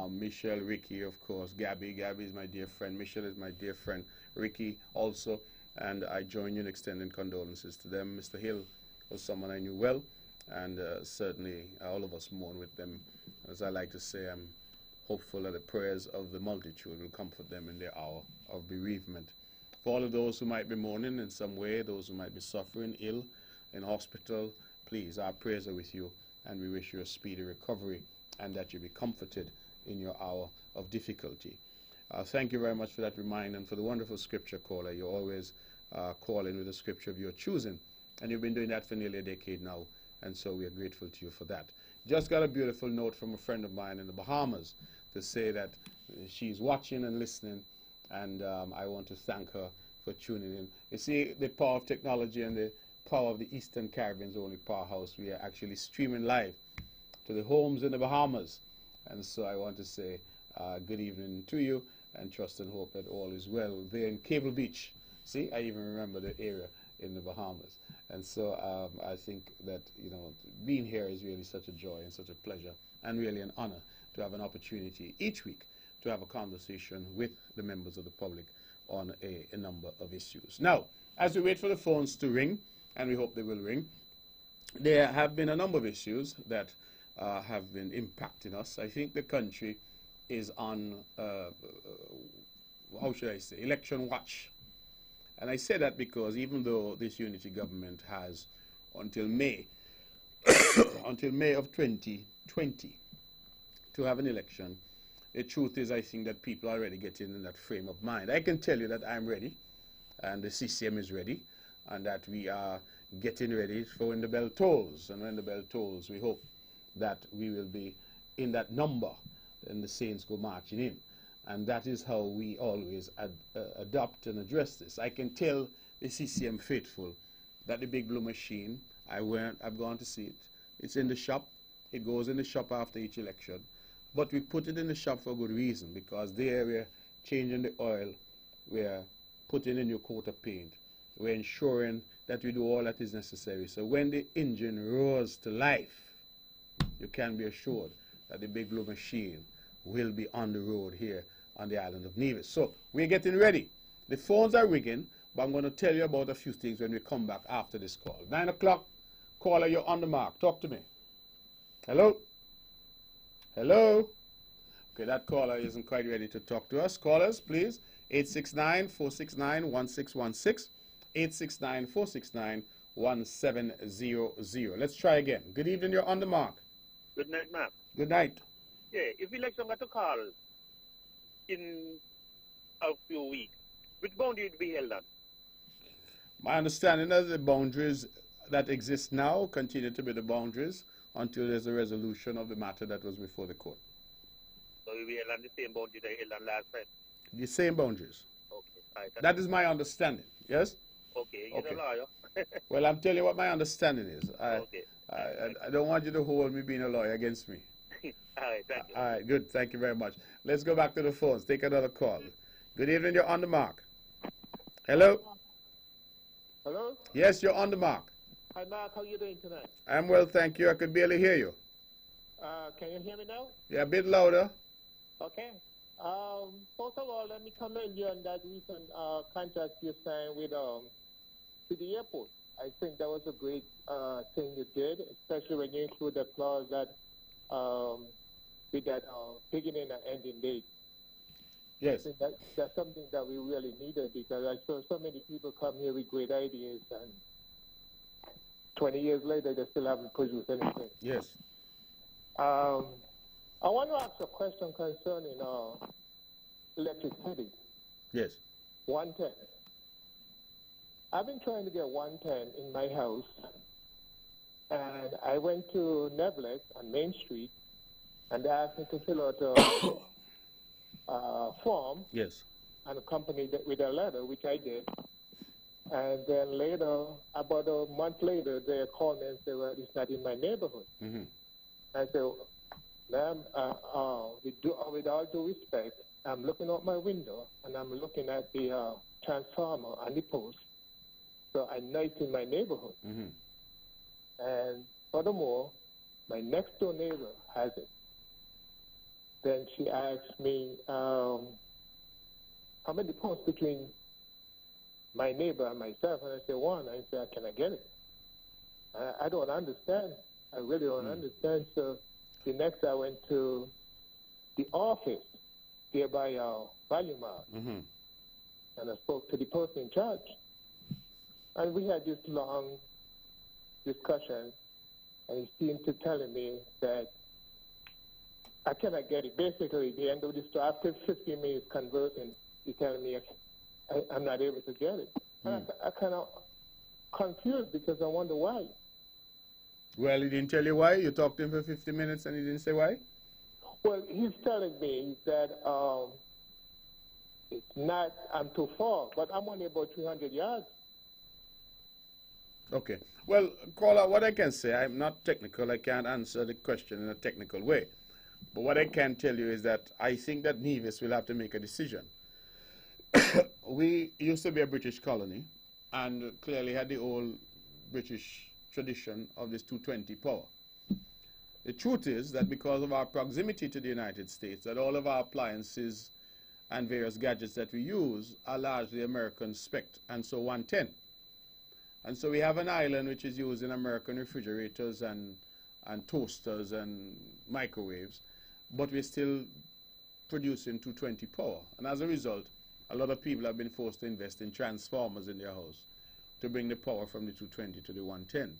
Michelle, Ricky, of course, Gabby. Gabby is my dear friend. Michelle is my dear friend. Ricky also. And I join you in extending condolences to them. Mr. Hill was someone I knew well, and certainly all of us mourn with them. As I like to say, I'm hopeful that the prayers of the multitude will comfort them in their hour of bereavement. For all of those who might be mourning in some way, those who might be suffering ill in hospital, please, our prayers are with you, and we wish you a speedy recovery and that you be comforted in your hour of difficulty. Thank you very much for that reminder and for the wonderful scripture caller. You always call in with a scripture of your choosing, and you've been doing that for nearly a decade now, and so we are grateful to you for that. Just got a beautiful note from a friend of mine in the Bahamas to say that she's watching and listening, and I want to thank her for tuning in. You see, the power of technology and the power of the Eastern Caribbean's only powerhouse. We are actually streaming live to the homes in the Bahamas, and so I want to say good evening to you, and trust and hope that all is well there in Cable Beach. See, I even remember the area in the Bahamas. And so I think that, you know, being here is really such a joy and such a pleasure and really an honor to have an opportunity each week to have a conversation with the members of the public on a number of issues. Now, as we wait for the phones to ring, and we hope they will ring, there have been a number of issues that have been impacting us. I think the country is on, how should I say, election watch. And I say that because even though this unity government has until May, until May of 2020 to have an election, the truth is I think that people are already getting in that frame of mind. I can tell you that I'm ready, and the CCM is ready, and that we are getting ready for when the bell tolls. And when the bell tolls, we hope that we will be in that number and the Saints go marching in. And that is how we always adopt and address this. I can tell the CCM faithful that the Big Blue machine, I've gone to see it. It's in the shop. It goes in the shop after each election. But we put it in the shop for a good reason, because there we're changing the oil, we're putting a new coat of paint, we're ensuring that we do all that is necessary. So when the engine roars to life, you can be assured that the Big Blue machine will be on the road here on the island of Nevis. So we're getting ready. The phones are ringing, but I'm going to tell you about a few things when we come back after this call. 9 o'clock, caller, you're on the mark. Talk to me. Hello? Hello? Okay, that caller isn't quite ready to talk to us. Callers, please. 869-469-1616. 869-469-1700. Let's try again. Good evening, you're on the mark. Good night, ma'am. Good night. Yeah, if election got to call in a few weeks, which boundary would be held on? My understanding is the boundaries that exist now continue to be the boundaries until there's a resolution of the matter that was before the court. So we will held on the same boundary they held on last time? The same boundaries. Okay. Right. That is my understanding, yes? Okay, you're Okay. a lawyer. Well, I'm telling you what my understanding is. Okay. I don't want you to hold me being a lawyer against me. All right, thank you. All right, good. Thank you very much. Let's go back to the phones. Take another call. Good evening. You're on the mark. Hello? Hello? Yes, you're on the mark. Hi, Mark. How are you doing tonight? I'm well, thank you. I could barely hear you. Can you hear me now? Yeah, a bit louder. Okay. First of all, let me commend you on that recent contract you signed with the airport. I think that was a great thing you did, especially when you include the clause that with that beginning and ending date. Yes. I think that's something that we really needed, because I saw so many people come here with great ideas, and 20 years later, they still haven't produced anything. Yes. I want to ask a question concerning electricity. Yes. 110. I've been trying to get 110 in my house, and I went to Nevlex on Main Street, and they asked me to fill out a form Yes. and accompany that with a letter, which I did. And then later, about a month later, they called me and said, well, it's not in my neighborhood. Mm-hmm. I said, ma'am, with all due respect, I'm looking out my window, and I'm looking at the transformer and the post. So I know it's in my neighborhood. Mm-hmm. And furthermore, my next door neighbor has it. Then she asked me, how many posts between my neighbor and myself? And I said, one. I said, can I get it? I don't understand. I really don't understand. So the next I went to the office there by Valuemart, Mm-hmm. and I spoke to the person in charge. And we had this long discussion, and he seemed to telling me that I cannot get it. Basically, the end of the story, after 15 minutes conversing, he's telling me I'm not able to get it. And I kind of confused, because I wonder why. Well, he didn't tell you why? You talked to him for 50 minutes and he didn't say why? Well, he's telling me that it's not, I'm too far, but I'm only about 300 yards. Okay. Well, caller, what I can say, I'm not technical. I can't answer the question in a technical way. But what I can tell you is that I think that Nevis will have to make a decision. We used to be a British colony and clearly had the old British tradition of this 220 power. The truth is that because of our proximity to the United States, that all of our appliances and various gadgets that we use are largely American spec, and so 110. And so we have an island which is using American refrigerators and toasters and microwaves, but we're still producing 220 power. And as a result, a lot of people have been forced to invest in transformers in their house to bring the power from the 220 to the 110.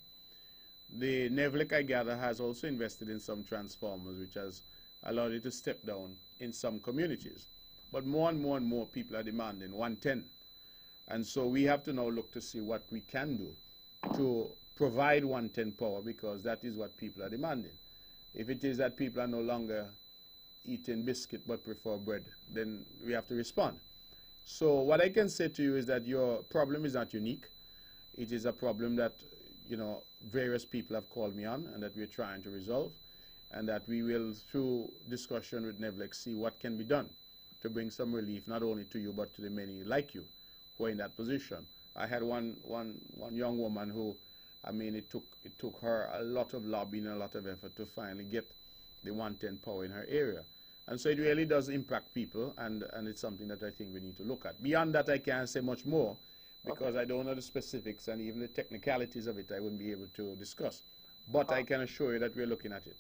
The Nevlec, I gather, has also invested in some transformers, which has allowed it to step down in some communities. But more and more and more people are demanding 110. And so we have to now look to see what we can do to provide 110 power, because that is what people are demanding. If it is that people are no longer eating biscuit but prefer bread, then we have to respond. So what I can say to you is that your problem is not unique. It is a problem that, you know, various people have called me on and that we're trying to resolve, and that we will, through discussion with Nevlex, see what can be done to bring some relief not only to you but to the many like you who are in that position. I had one young woman who, I mean, it took her a lot of lobbying and a lot of effort to finally get the 110 power in her area. And so it really does impact people, and it's something that I think we need to look at. Beyond that, I can't say much more, because I don't know the specifics, and even the technicalities of it I wouldn't be able to discuss. But I can assure you that we're looking at it.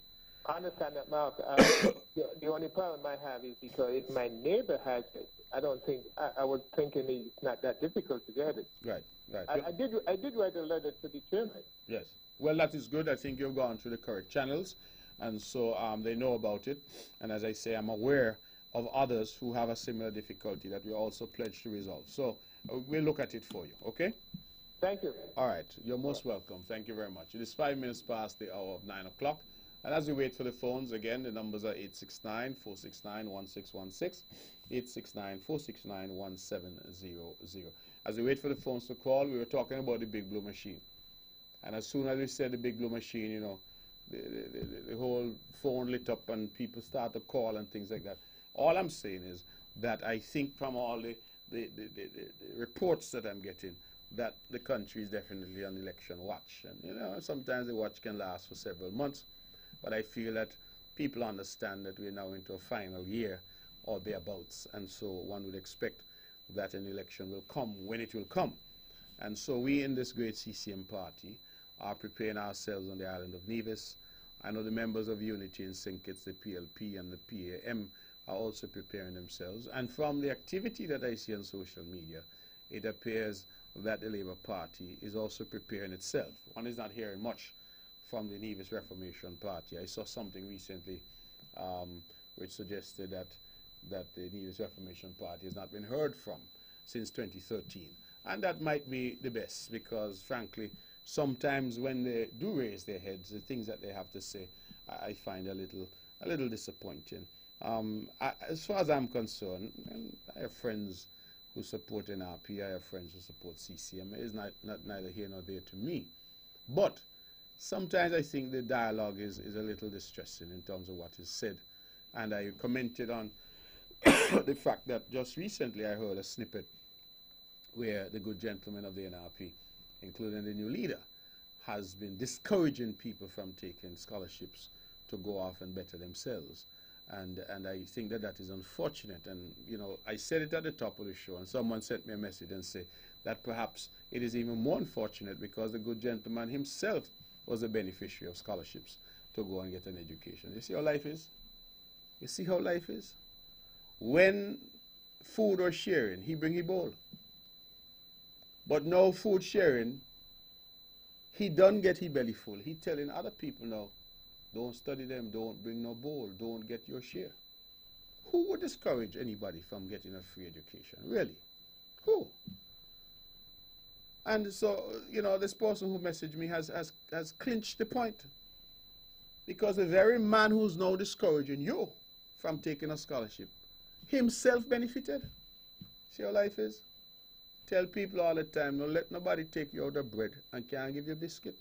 I understand that, Mark. The only problem I have is because if my neighbor has it, I don't think, I was thinking it's not that difficult to get it. Right, right. I did write a letter to the chairman. Yes. Well, that is good. I think you've gone through the correct channels, and so they know about it. And as I say, I'm aware of others who have a similar difficulty that we also pledged to resolve. So we'll look at it for you, okay? Thank you. All right. You're most welcome. Thank you very much. It is 5 minutes past the hour of 9 o'clock. And as we wait for the phones, again, the numbers are 869-469-1616, 869-469-1700. As we wait for the phones to call, we were talking about the Big Blue Machine. And as soon as we said the Big Blue Machine, you know, the whole phone lit up and people start to call and things like that. All I'm saying is that I think from all the reports that I'm getting, that the country is definitely on election watch. And, you know, sometimes the watch can last for several months. But I feel that people understand that we're now into a final year or thereabouts. And so one would expect that an election will come when it will come. And so we in this great CCM party are preparing ourselves on the island of Nevis. I know the members of Unity in St. Kitts, the PLP and the PAM, are also preparing themselves. And from the activity that I see on social media, it appears that the Labour Party is also preparing itself. One is not hearing much from the Nevis Reformation Party. I saw something recently which suggested that the Nevis Reformation Party has not been heard from since 2013. And that might be the best, because frankly, sometimes when they do raise their heads, the things that they have to say, I find a little disappointing. As far as I'm concerned, and I have friends who support NRP, I have friends who support CCM. It is neither here nor there to me. But sometimes I think the dialogue is a little distressing in terms of what is said. And I commented on the fact that just recently I heard a snippet where the good gentleman of the NRP, including the new leader, has been discouraging people from taking scholarships to go off and better themselves. And I think that is unfortunate. And, you know, I said it at the top of the show, and someone sent me a message and said that perhaps it is even more unfortunate because the good gentleman himself was a beneficiary of scholarships to go and get an education. You see how life is? You see how life is? When food was sharing, he bring his bowl. But no food sharing, he don't get his belly full. He telling other people now, don't study them, don't bring no bowl, don't get your share. Who would discourage anybody from getting a free education? Really? Who? And so, you know, this person who messaged me has clinched the point. Because the very man who's now discouraging you from taking a scholarship himself benefited. See how life is? Tell people all the time, don't let nobody take you out of bread and can't give you a biscuit.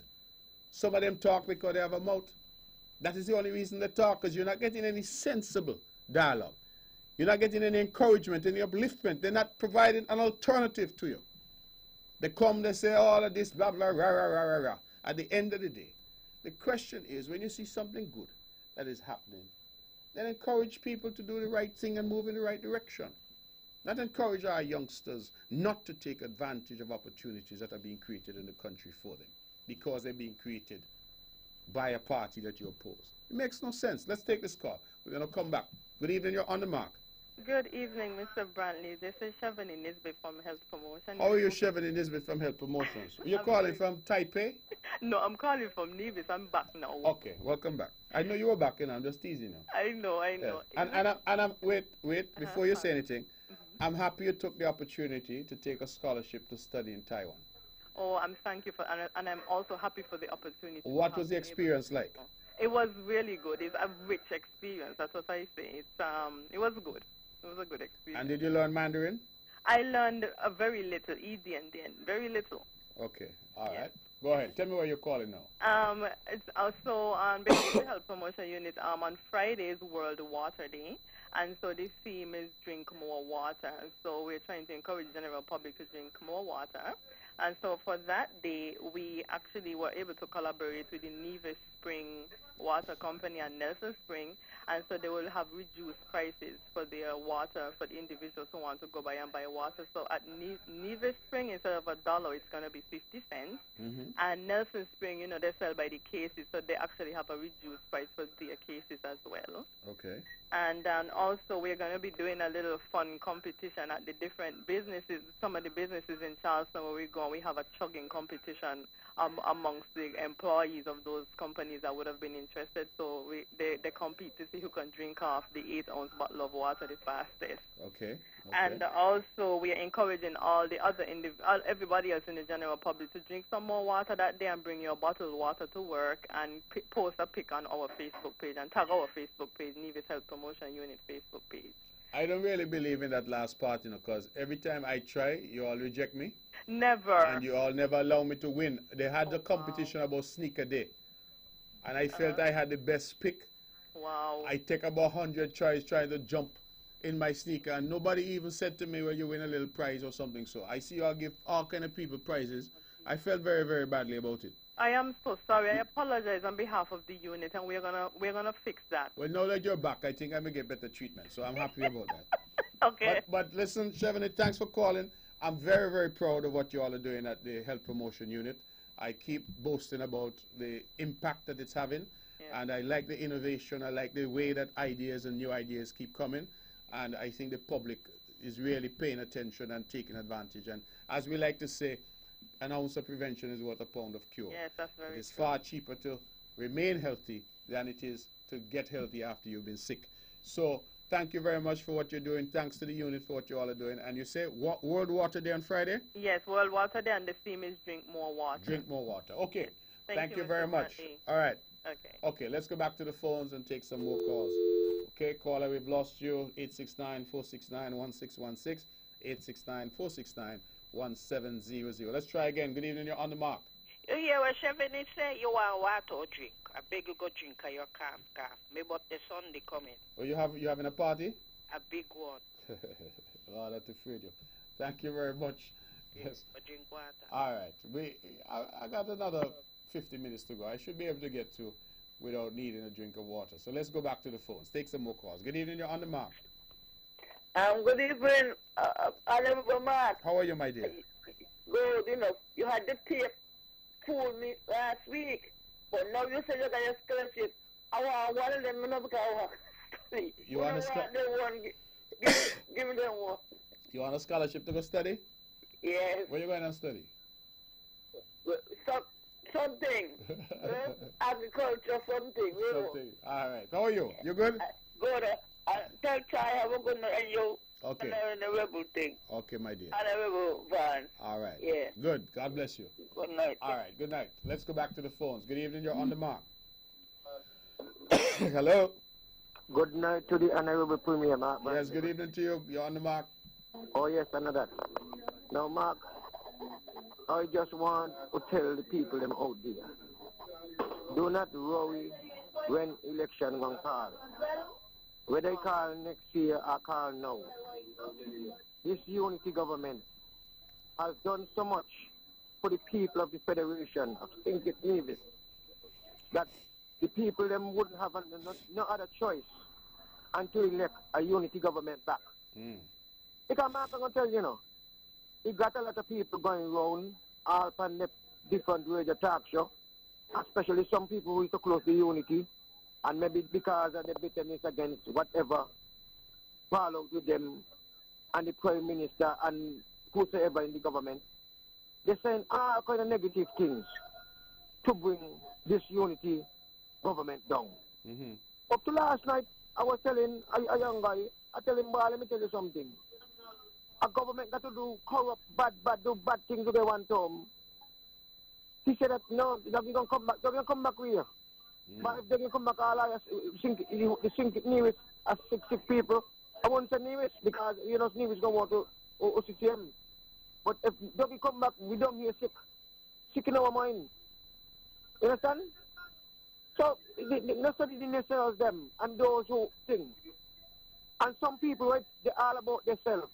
Some of them talk because they have a mouth. That is the only reason they talk, because you're not getting any sensible dialogue. You're not getting any encouragement, any upliftment. They're not providing an alternative to you. They come, they say all of this, blah, blah, rah, rah, rah, rah, rah. At the end of the day, the question is, when you see something good that is happening, then encourage people to do the right thing and move in the right direction. Not encourage our youngsters not to take advantage of opportunities that are being created in the country for them because they're being created by a party that you oppose. It makes no sense. Let's take this call. We're going to come back. Good evening. You're on the mark. Good evening, Mr. Brantley. This is Shavani Nisbet from Health Promotion. How are you, Shavani Nisbet from Health Promotions? You're calling from Taipei? No, I'm calling from Nevis. I'm back now. Okay, welcome back. I know you were back, and I'm just teasing you. I know. Yes. And I'm wait, before you say anything, I'm happy you took the opportunity to take a scholarship to study in Taiwan. Oh, thank you for, and I'm also happy for the opportunity. What was the experience like? It was really good. It's a rich experience. That's what I say. It was good. It was a good experience. And did you learn Mandarin? I learned a very little, ED, very little. Okay, all right. Go ahead. Tell me where you're calling now. It's also on basically Health Promotion Unit. On Friday is World Water Day, and so the theme is drink more water. So we're trying to encourage the general public to drink more water. And so for that day, we actually were able to collaborate with the Nevis Spring Water Company and Nelson Spring, and so they will have reduced prices for their water for the individuals who want to go by and buy water. So at Nevis Spring, instead of $1, it's going to be 50 cents. And Nelson Spring, you know, they sell by the cases, so they actually have a reduced price for their cases as well. Okay. And also we're going to be doing a little fun competition at the different businesses. Some of the businesses in Charleston where we go, we have a chugging competition amongst the employees of those companies that would have been interested. So they compete to see who can drink off the 8-ounce bottle of water the fastest. Okay. And also we are encouraging all the other everybody else in the general public to drink some more water that day and bring your bottled water to work and post a pic on our Facebook page and tag our Facebook page, Nevis Health Promotion Unit Facebook page. I don't really believe in that last part, you know, because every time I try, you all reject me. Never. And you all never allow me to win. They had the competition about Sneaker Day, and I felt I had the best pick. Wow. I take about 100 tries trying to jump in my sneaker, and nobody even said to me, well, you win a little prize or something. So I see you all give all kind of people prizes. I felt very, very badly about it. I am so sorry. I apologize on behalf of the unit, and we're gonna fix that. Well, now that you're back, I think I may get better treatment, so I'm happy about that. Okay. But listen, Shavani, thanks for calling. I'm very, very proud of what you all are doing at the Health Promotion Unit. I keep boasting about the impact that it's having, and I like the innovation. I like the way that ideas and new ideas keep coming, and I think the public is really paying attention and taking advantage. And as we like to say, an ounce of prevention is worth a pound of cure. Yes, that's very It is true. far cheaper to remain healthy than it is to get healthy after you've been sick. So thank you very much for what you're doing. Thanks to the unit for what you all are doing. And you say World Water Day on Friday? Yes, World Water Day, and the theme is drink more water. Drink more water. Okay. Thank you Mr. very much. Bradley. All right. Okay. Okay, let's go back to the phones and take some more calls. Okay, caller, we've lost you. 869-469-1616. 869-469-1700. Let's try again. Good evening, you're on the mark. You hear what Chevy say? You want water or drink? I beg you go drink your calf. Maybe but the Sunday coming. Oh, you having a party? A big one. Oh, that's afraid you. Thank you very much. Yes. But drink water. All right. I got another 50 minutes to go. I should be able to get to without needing a drink of water. So let's go back to the phones. Take some more calls. Good evening, you're on the mark. Good evening, Honorable Mark. How are you, my dear? Good, you had the tape fool me last week, but now you say you got a scholarship. I want one of them, because I want study. You want a give me them one. You want a scholarship to go study? Yes. Where you going to study? Something. Agriculture, something. Something. All right. How are you? You good? Good. Tell Chai have a good night, and you. Okay. And the rebel thing. Okay, my dear. And the rebel van. All right. Yeah. Good. God bless you. Good night. All right. Good night. Let's go back to the phones. Good evening. You're on the mark. Hello. Good night to the Honorable Premier, Mark. Yes, good evening to you. You're on the mark. Oh, yes, I know that. Now, Mark, I just want to tell the people them out there, do not worry when election going to call. Whether they call next year or call now, this unity government has done so much for the people of the Federation of St. Kitts Nevis that the people them wouldn't have no other choice and to elect a unity government back. Because Mark, I'm going to tell you, you got a lot of people going around all on the different radio talk show, especially some people who is so close to unity, and maybe because of the bitterness against whatever followed with them and the Prime Minister and whosoever in the government, they're saying all kind of negative things to bring this unity government down. Up to last night, I was telling a young guy, I tell him, boy, let me tell you something. A government got to do corrupt, do bad things to the one time. He said that, no, they're going to come back, here. But if they're going to come back, all I think it Nevis as sick people. I won't say Nevis because, Nevis don't want to OCCM. But if they come back, we don't hear sick. Sick in our mind. You understand? So, necessarily themselves, them, and those who think. And some people, right, they're all about themselves.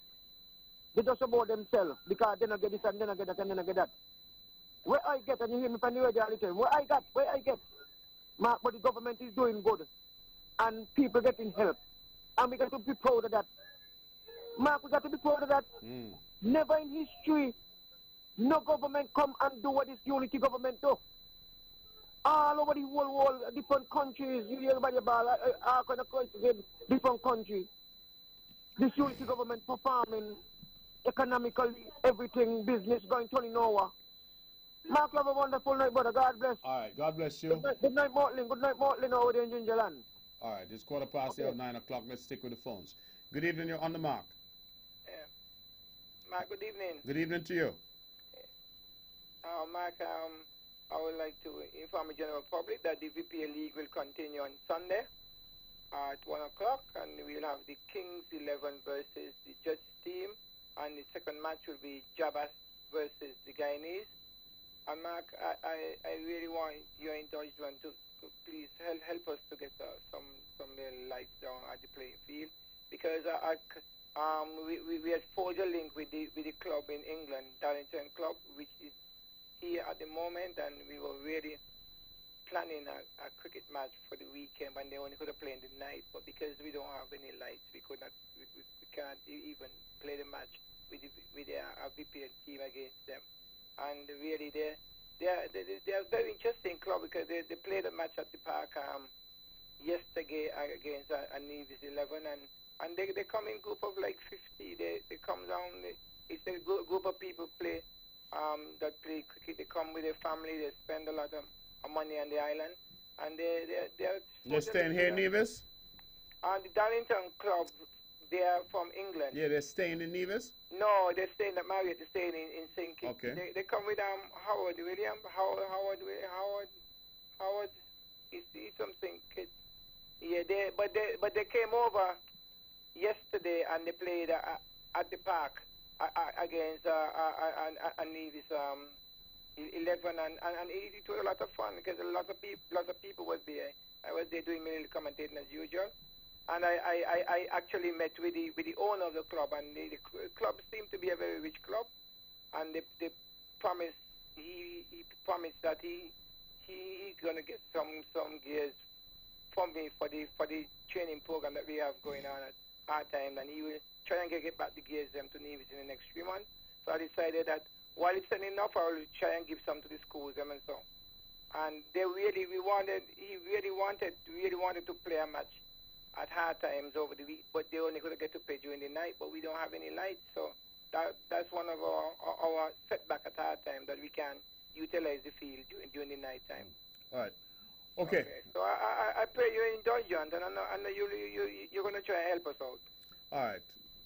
They're just about themselves because they don't get this and they don't get that and they don't get that. Where I get, and you hear me from the radio all the time, where I get. Mark, but the government is doing good. And people getting help. And we got to be proud of that. Mark, we got to be proud of that. Never in history, no government come and do what this unity government do. All over the whole world, different countries, you hear everybody about all kind of countries in different countries. This unity government performing economically, everything, business going turning over. Mark, have a wonderful night, brother. God bless. All right. God bless you. Good night, Mortlin. Good night, Mortlin, over there in Gingerland. All right. It's 9:15. Let's stick with the phones. Good evening. You're on the mark. Mark, good evening. Good evening to you. Mark, I would like to inform the general public that the VPA League will continue on Sunday at 1 o'clock, and we'll have the Kings 11 versus the Judge team, and the second match will be Jabas versus the Guyanese. And Mark, I really want your encouragement to please help us to get some little lights down at the playing field, because we had forged a link with the club in England, Darlington Club, which is here at the moment, and we were really planning a cricket match for the weekend, and they only could have played in the night, but because we don't have any lights, we can't even play the match with our VPL team against them. And really, they're a very interesting club because they played a match at the park yesterday against a Nevis 11, and they come in group of like 50. They come down. It's a group of people play that play cricket. They come with their family. They spend a lot of money on the island, and they're staying here in Nevis. The Darlington club, they are from England. Yeah, they're staying in Nevis. No, they're staying at Marriott. They're staying in St. Kitts. Okay. They come with Howard William. Howard. Is something Kitts. Yeah, but they came over yesterday and they played at the park against a Nevis 11, and it was a lot of fun because a lot of people was there. I was there doing my little commentating as usual, and I actually met with the owner of the club, and the club seemed to be a very rich club, and they promised he promised that he's gonna get some gears from me for the training program that we have going on at our time, and he will try and get back the gears them to Nevis in the next 3 months. So I decided that while it's not enough, I will try and give some to the schools them and so. And he really wanted to play a match at hard times over the week, but they only could get to play during the night. But we don't have any lights, so that's one of our setback at hard time, that we can utilize the field during the night time. All right. Okay. So I pray you're indulgent, and I know you're going to try and help us out. All right.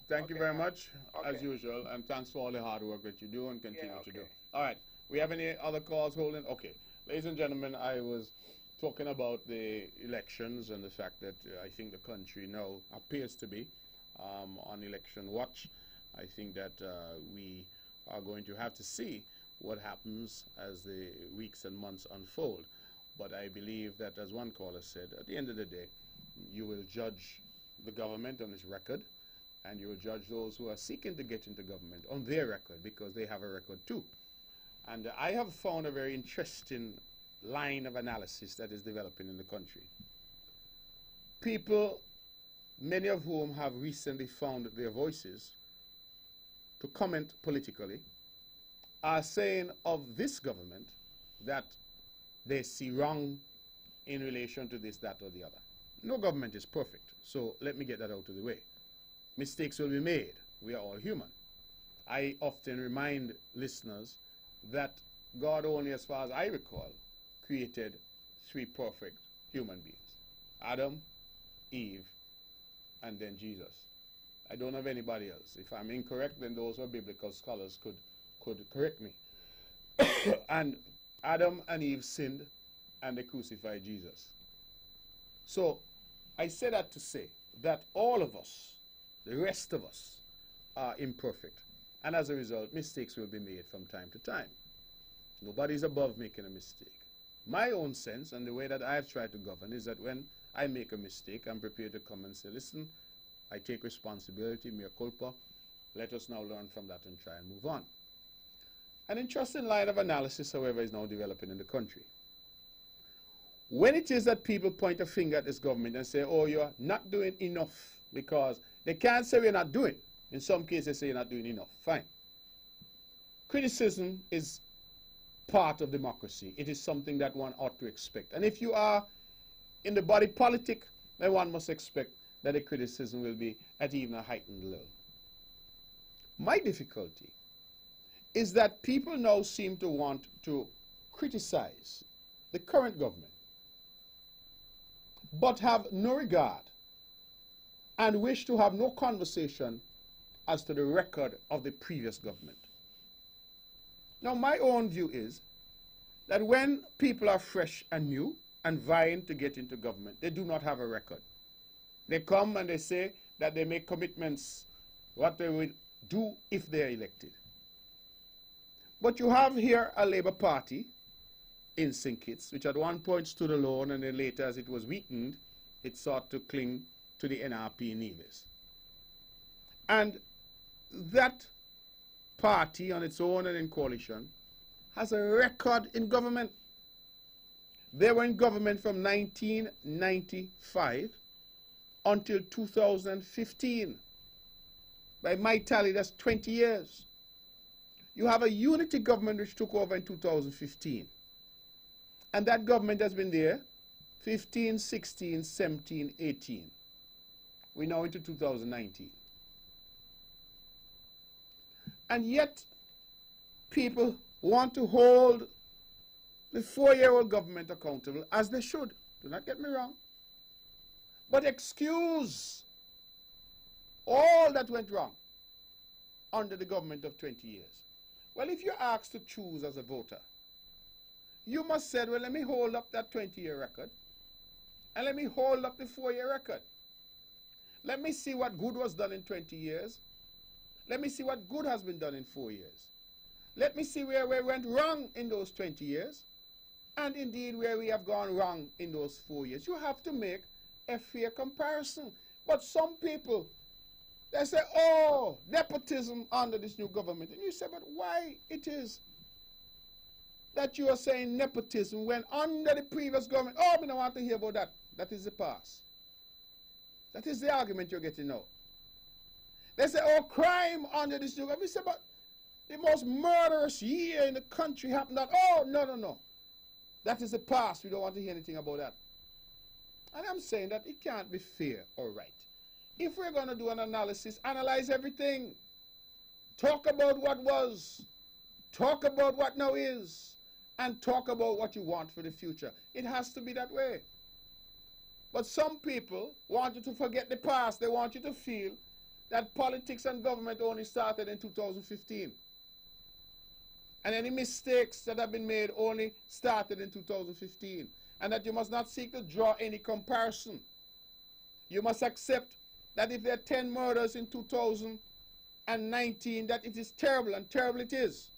Thank you very much, as usual, and thanks for all the hard work that you do and continue to do. All right. We have any other calls holding? Okay. Ladies and gentlemen, I was talking about the elections and the fact that I think the country now appears to be on election watch. I think that we are going to have to see what happens as the weeks and months unfold. But I believe that, as one caller said, at the end of the day, you will judge the government on its record, and you will judge those who are seeking to get into government on their record, because they have a record too. And I have found a very interesting line of analysis that is developing in the country. People, many of whom have recently found their voices to comment politically, are saying of this government that they see wrong in relation to this, that, or the other. No government is perfect, so let me get that out of the way. Mistakes will be made. We are all human. I often remind listeners that God only, as far as I recall, created 3 perfect human beings: Adam, Eve, and then Jesus. I don't have anybody else. If I'm incorrect, then those who are biblical scholars could correct me. And Adam and Eve sinned, and they crucified Jesus. So I say that to say that all of us, the rest of us, are imperfect. And as a result, mistakes will be made from time to time. Nobody's above making a mistake. My own sense, and the way that I've tried to govern, is that when I make a mistake, I'm prepared to come and say, listen, I take responsibility, mea culpa. Let us now learn from that and try and move on. An interesting line of analysis, however, is now developing in the country. When it is that people point a finger at this government and say, oh, you're not doing enough, because they can't say we're not doing. In some cases, they say you're not doing enough. Fine. Criticism is part of democracy. It is something that one ought to expect. And if you are in the body politic, then one must expect that the criticism will be at even a heightened level. My difficulty is that people now seem to want to criticize the current government, but have no regard and wish to have no conversation as to the record of the previous government. Now, my own view is that when people are fresh and new and vying to get into government, they do not have a record. They come and they say that they make commitments, what they will do if they are elected. But you have here a Labour Party in St. Kitts, which at one point stood alone, and then later, as it was weakened, it sought to cling to the NRP in Nevis. And that party on its own and in coalition has a record in government. They were in government from 1995 until 2015. By my tally, that's 20 years. You have a unity government which took over in 2015. And that government has been there 15, 16, 17, 18. We're now into 2019. And yet, people want to hold the 4-year-old government accountable, as they should. Do not get me wrong. But excuse all that went wrong under the government of 20 years. Well, if you're asked to choose as a voter, you must say, well, let me hold up that 20-year record, and let me hold up the 4-year record. Let me see what good was done in 20 years. Let me see what good has been done in 4 years. Let me see where we went wrong in those 20 years, and indeed where we have gone wrong in those 4 years. You have to make a fair comparison. But some people, they say, oh, nepotism under this new government. And you say, but why it is that you are saying nepotism when under the previous government, oh, we don't want to hear about that. That is the past. That is the argument you're getting now. They say, oh, crime under this new government. We say, but the most murderous year in the country happened that. Oh, no, no, no. That is the past. We don't want to hear anything about that. And I'm saying that it can't be fair or right. If we're going to do an analysis, analyze everything. Talk about what was. Talk about what now is. And talk about what you want for the future. It has to be that way. But some people want you to forget the past. They want you to feel that politics and government only started in 2015. And any mistakes that have been made only started in 2015. And that you must not seek to draw any comparison. You must accept that if there are 10 murders in 2019, that it is terrible, and terrible it is.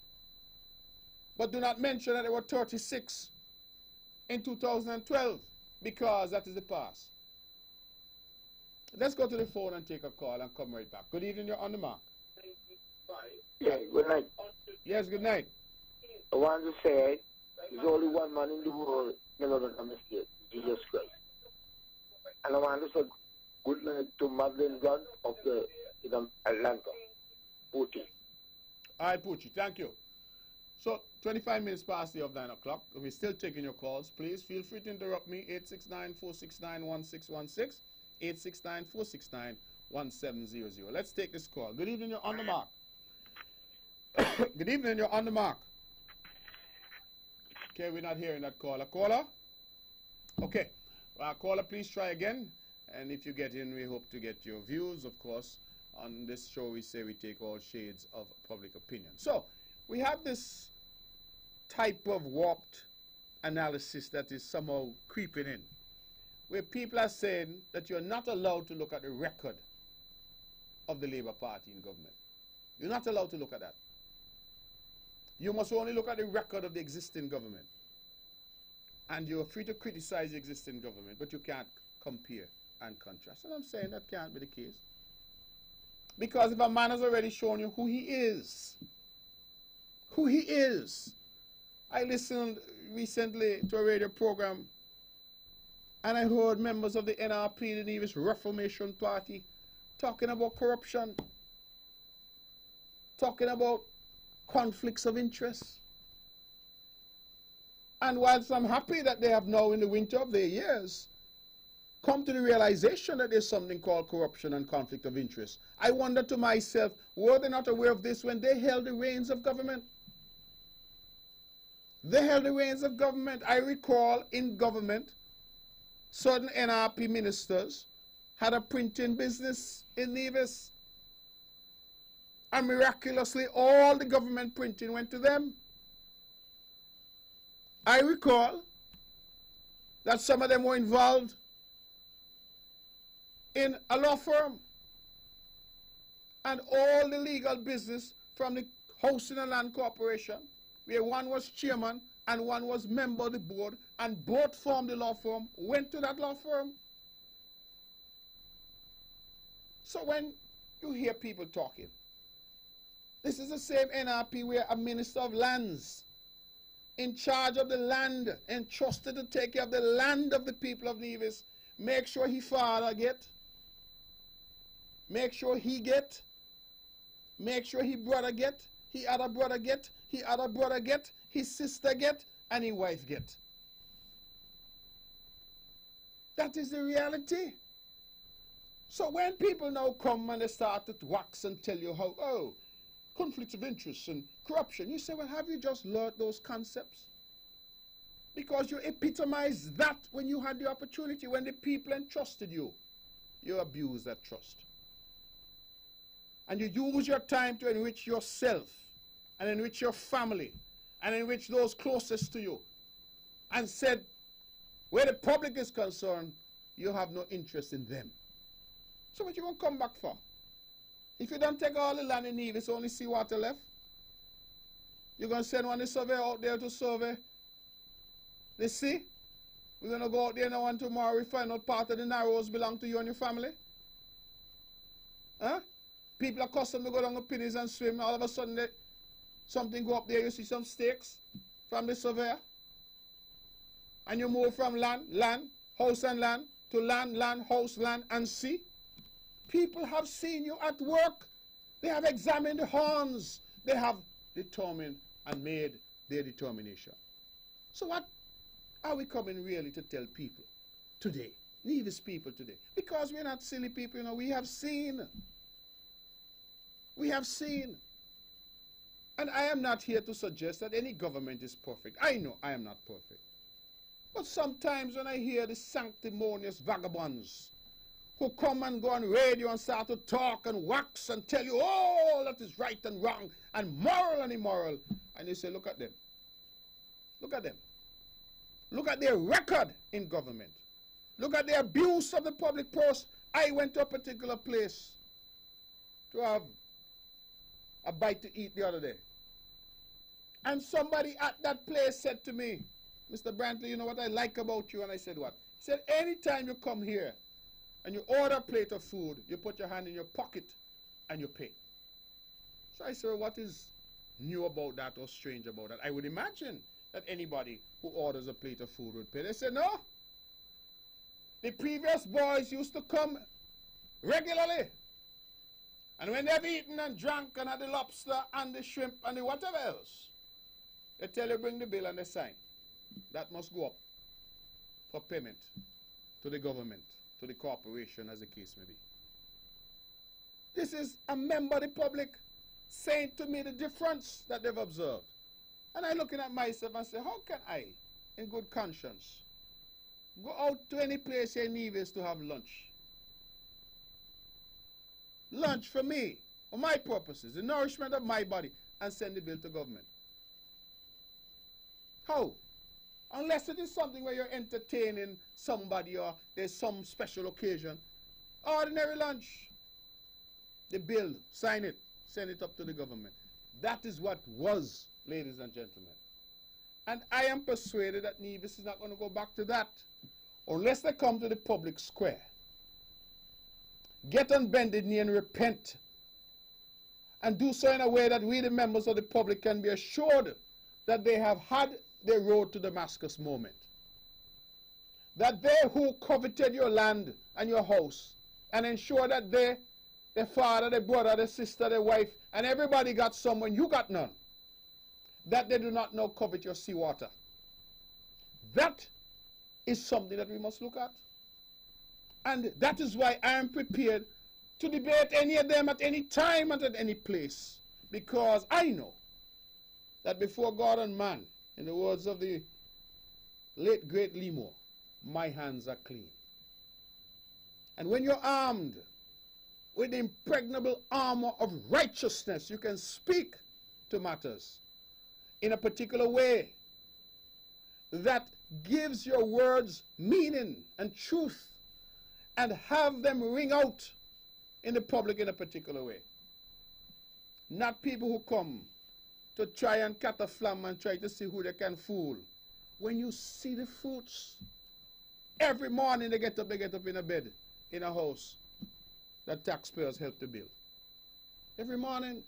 But do not mention that there were 36 in 2012, because that is the past. Let's go to the phone and take a call and come right back. Good evening, you're on the mark. Yeah, good night. Yes, good night. I want to say there's only one man in the world never made a mistake, Jesus Christ. And I want to say good night to Madeline Gunn of the Atlanta, Poochie. All right, Poochie, thank you. So, 25 minutes past the of 9 o'clock. We're still taking your calls. Please feel free to interrupt me. 869-469-1616. 869-469-1700. Let's take this call. Good evening, you're on the mark. Good evening, you're on the mark. Okay, we're not hearing that caller. Caller? Okay. Caller, please try again. And if you get in, we hope to get your views, of course. On this show, we say we take all shades of public opinion. So, we have this type of warped analysis that is somehow creeping in, where people are saying that you're not allowed to look at the record of the Labour Party in government. You're not allowed to look at that. You must only look at the record of the existing government. And you're free to criticize the existing government, but you can't compare and contrast. And I'm saying that can't be the case. Because if a man has already shown you who he is, I listened recently to a radio program and I heard members of the NRP, the Nevis Reformation Party, talking about corruption, talking about conflicts of interest. And whilst I'm happy that they have now in the winter of their years come to the realization that there's something called corruption and conflict of interest, I wonder to myself, were they not aware of this when they held the reins of government? They held the reins of government. I recall in government, certain NRP ministers had a printing business in Nevis. And miraculously, all the government printing went to them. I recall that some of them were involved in a law firm. And all the legal business from the Housing and Land Corporation, where one was chairman and one was member of the board, and both formed the law firm, went to that law firm. So when you hear people talking, this is the same NRP where a minister of lands, in charge of the land, entrusted to take care of the land of the people of Nevis, make sure his father get, make sure he get, make sure his brother get, he other brother get, he other brother get, his sister get, and his wife get. That is the reality. So when people now come and they start to wax and tell you how, oh, conflicts of interest and corruption, you say, well, have you just learned those concepts? Because you epitomized that when you had the opportunity, when the people entrusted you. You abuse that trust. And you use your time to enrich yourself and enrich your family and enrich those closest to you. And said, where the public is concerned, you have no interest in them. So what you going to come back for? If you don't take all the land in Nevis, only seawater left, you're going to send one surveyor out there to survey the sea? We're going to go out there now and tomorrow we find out part of the Narrows belong to you and your family? Huh? People are accustomed to go down the pennies and swim. All of a sudden, something go up there, you see some stakes from the surveyor. And you move from land, house and land, to land, house, land, and sea. People have seen you at work. They have examined the horns. They have determined and made their determination. So what are we coming really to tell people today? Nevis people today. Because we're not silly people, you know, we have seen. We have seen. And I am not here to suggest that any government is perfect. I know I am not perfect. But sometimes when I hear the sanctimonious vagabonds who come and go on radio and start to talk and wax and tell you all that is right and wrong and moral and immoral, and you say, look at them. Look at them. Look at their record in government. Look at the abuse of the public purse. I went to a particular place to have a bite to eat the other day. And somebody at that place said to me, Mr. Brantley, you know what I like about you? And I said, what? He said, anytime you come here and you order a plate of food, you put your hand in your pocket and you pay. So I said, well, what is new about that or strange about that? I would imagine that anybody who orders a plate of food would pay. They said, no. The previous boys used to come regularly. And when they've eaten and drank and had the lobster and the shrimp and the whatever else, they tell you bring the bill and they sign. That must go up for payment to the government, to the corporation, as the case may be. This is a member of the public saying to me the difference that they've observed. And I'm looking at myself and say, how can I, in good conscience, go out to any place in Nevis to have lunch? Lunch for me, for my purposes, the nourishment of my body, and send the bill to government. How? Unless it is something where you're entertaining somebody or there's some special occasion. Ordinary lunch. The bill, sign it, send it up to the government. That is what was, ladies and gentlemen. And I am persuaded that Nevis is not going to go back to that unless they come to the public square. Get on bended knee and repent. And do so in a way that we, the members of the public, can be assured that they have had their road to Damascus moment. That they who coveted your land and your house and ensure that they, their father, their brother, their sister, their wife, and everybody got some when you got none, that they do not now covet your seawater. That is something that we must look at. And that is why I am prepared to debate any of them at any time and at any place. Because I know that before God and man, in the words of the late great Limo, my hands are clean. And when you're armed with the impregnable armor of righteousness, you can speak to matters in a particular way that gives your words meaning and truth and have them ring out in the public in a particular way. Not people who come to try and cut a flam and try to see who they can fool. When you see the fruits, every morning they get up in a bed, in a house that taxpayers help to build. Every morning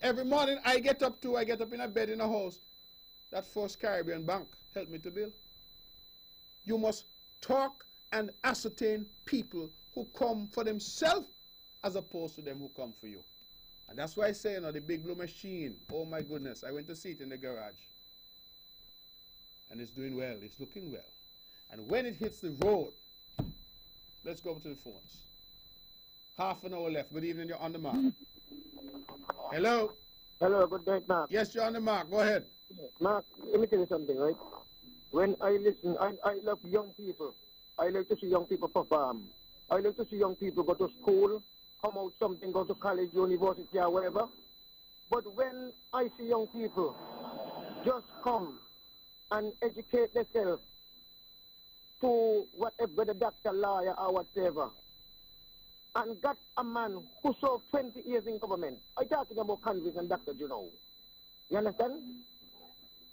I get up in a bed in a house that First Caribbean Bank helped me to build. You must talk and ascertain people who come for themselves as opposed to them who come for you. And that's why I say, you know, the big blue machine, oh my goodness, I went to see it in the garage. And it's doing well, it's looking well. And when it hits the road, let's go to the phones. Half an hour left. Good evening, you're on the mark. Hello? Hello, good night, Mark. Yes, you're on the mark. Go ahead. Mark, let me tell you something, right? When I listen, I love young people. I like to see young people perform. I like to see young people go to school, come out something, go to college, university, or whatever. But when I see young people just come and educate themselves to whatever, whether doctor, lawyer, or whatever, and got a man who served 20 years in government. I'm talking about Convis and Dr. Juno. You understand?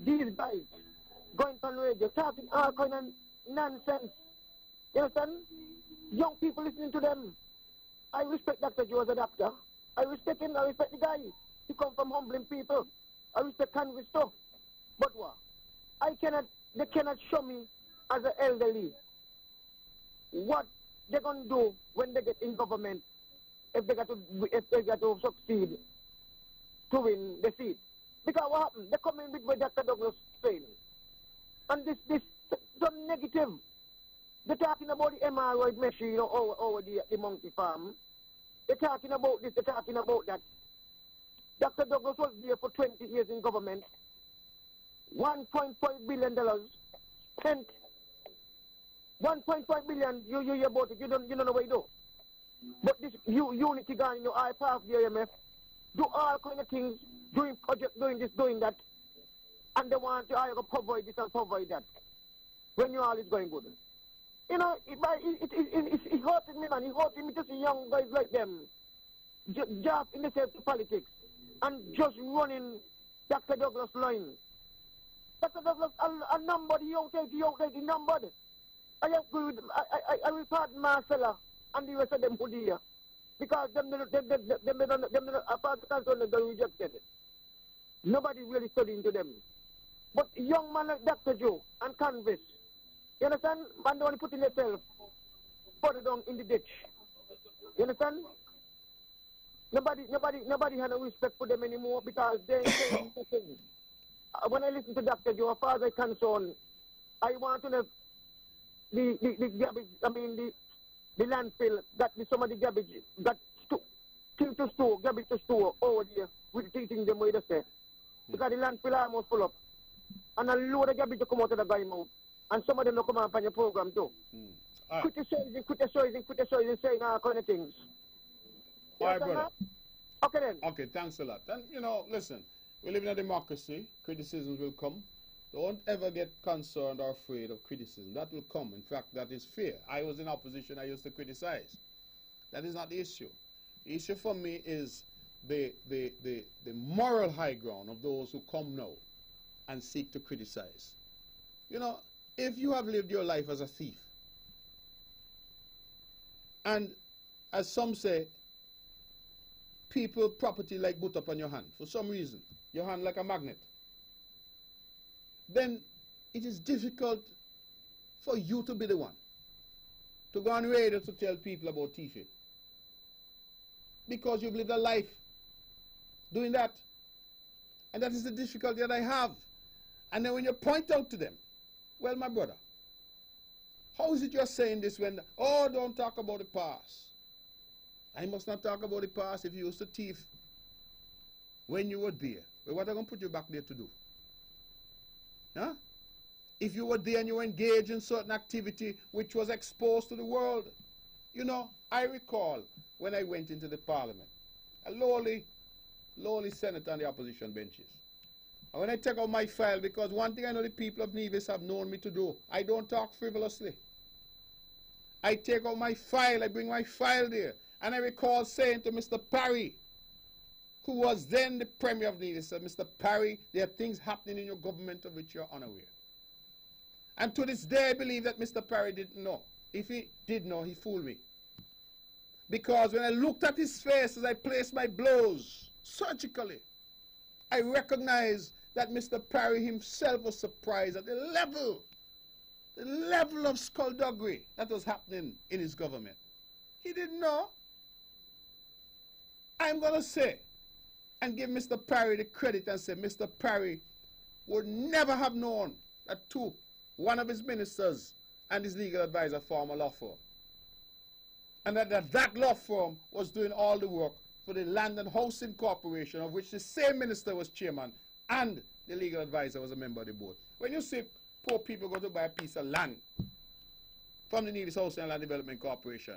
These guys going on radio, talking all kind of nonsense. You understand? Young people listening to them. I respect Dr. Joe as a doctor. I respect him. I respect the guy. He come from humbling people. I respect Convis too. But what? They cannot show me as an elderly what they're going to do when they get in government if they got to succeed to win the seat. Because what happened? They come in with what Dr. Douglas saying. And this so negative. They're talking about the MRI machine, over the monkey farm. They're talking about this, they're talking about that. Dr. Douglas was there for 20 years in government. $1.5 billion spent. 1.5 billion, you hear about it, you don't know what you do. But this unity guy, I pass the IMF, do all kind of things, doing projects, doing this, doing that, and they want to provide this and provide that. When you all is going good. You know, it hurting me, man. It hurting me to see young guys like them just in the safety politics and just running Dr. Douglas line. Dr. Douglas, a number, he don't take the number. I agree with, I will pardon Marcella and the rest of them who here. Because them apart from them, they rejected it. Nobody really studying to them. But young man like Dr. Joe and Convis, you understand? Man, they only putting themselves further down in the ditch. You understand? Nobody had no respect for them anymore because they when I listen to Dr. Joe, as far as I'm concerned, I want to know the garbage, the landfill, some of the garbage, thing to store, garbage to store over there, with teaching them where they say. Because the landfill almost full up. And a load of garbage to come out of the guy mouth. And some of them don't come up on your program too. Criticizing, saying all kind of things. All right, brother. Okay then. Okay, thanks a lot. And, listen, we live in a democracy. Criticisms will come. Don't ever get concerned or afraid of criticism. That will come. In fact, that is fair. I was in opposition. I used to criticize. That is not the issue. The issue for me is the moral high ground of those who come now and seek to criticize. If you have lived your life as a thief, and as some say, people, property like put up on your hand, for some reason, your hand like a magnet, then it is difficult for you to be the one to go on radio to tell people about thieving. Because you've lived a life doing that. And that is the difficulty that I have. And then when you point out to them, well, my brother, how is it you're saying this when, don't talk about the past? I must not talk about the past if you used to thief when you were there. Well, what are going to put you back there to do? Huh? If you were there and you were engaged in certain activity which was exposed to the world. I recall when I went into the parliament, a lowly senator on the opposition benches. And when I take out my file, because one thing I know the people of Nevis have known me to do, I don't talk frivolously. I take out my file, I bring my file there. And I recall saying to Mr. Parry, who was then the Premier of Nevis, said, Mr. Parry, there are things happening in your government of which you're unaware. And to this day, I believe that Mr. Parry didn't know. If he did know, he fooled me. Because when I looked at his face as I placed my blows surgically, I recognized that Mr. Parry himself was surprised at the level of skullduggery that was happening in his government. He didn't know. I'm going to say and give Mr. Parry the credit and say Mr. Parry would never have known that one of his ministers and his legal advisor form a law firm. And that law firm was doing all the work for the Land and Housing Corporation, of which the same minister was chairman and the legal advisor was a member of the board. When you see poor people go to buy a piece of land from the Nevis Housing and Land Development Corporation,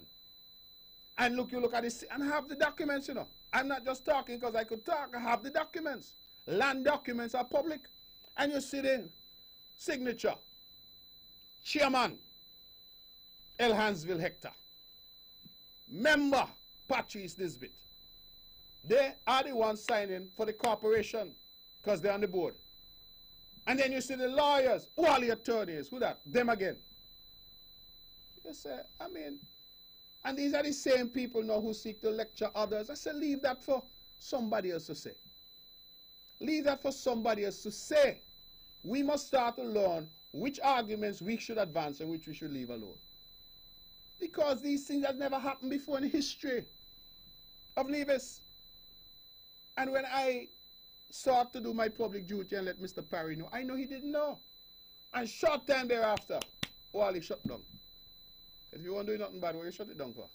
and you look at this and have the documents, you know. I'm not just talking because I could talk, I have the documents. Land documents are public. And you see the signature, Chairman, Elhansville Hector. Member, Patrice Nisbet. They are the ones signing for the corporation because they're on the board. And then you see the lawyers, who are the attorneys, who that? Them again. You say, I mean, and these are the same people now who seek to lecture others. I say, leave that for somebody else to say. Leave that for somebody else to say. We must start to learn which arguments we should advance and which we should leave alone. Because these things have never happened before in the history of Nevis. And when I sought to do my public duty and let Mr. Parry know, I know he didn't know. And short time thereafter, Wally shut down. If you want to do nothing bad, well, you shut it down for.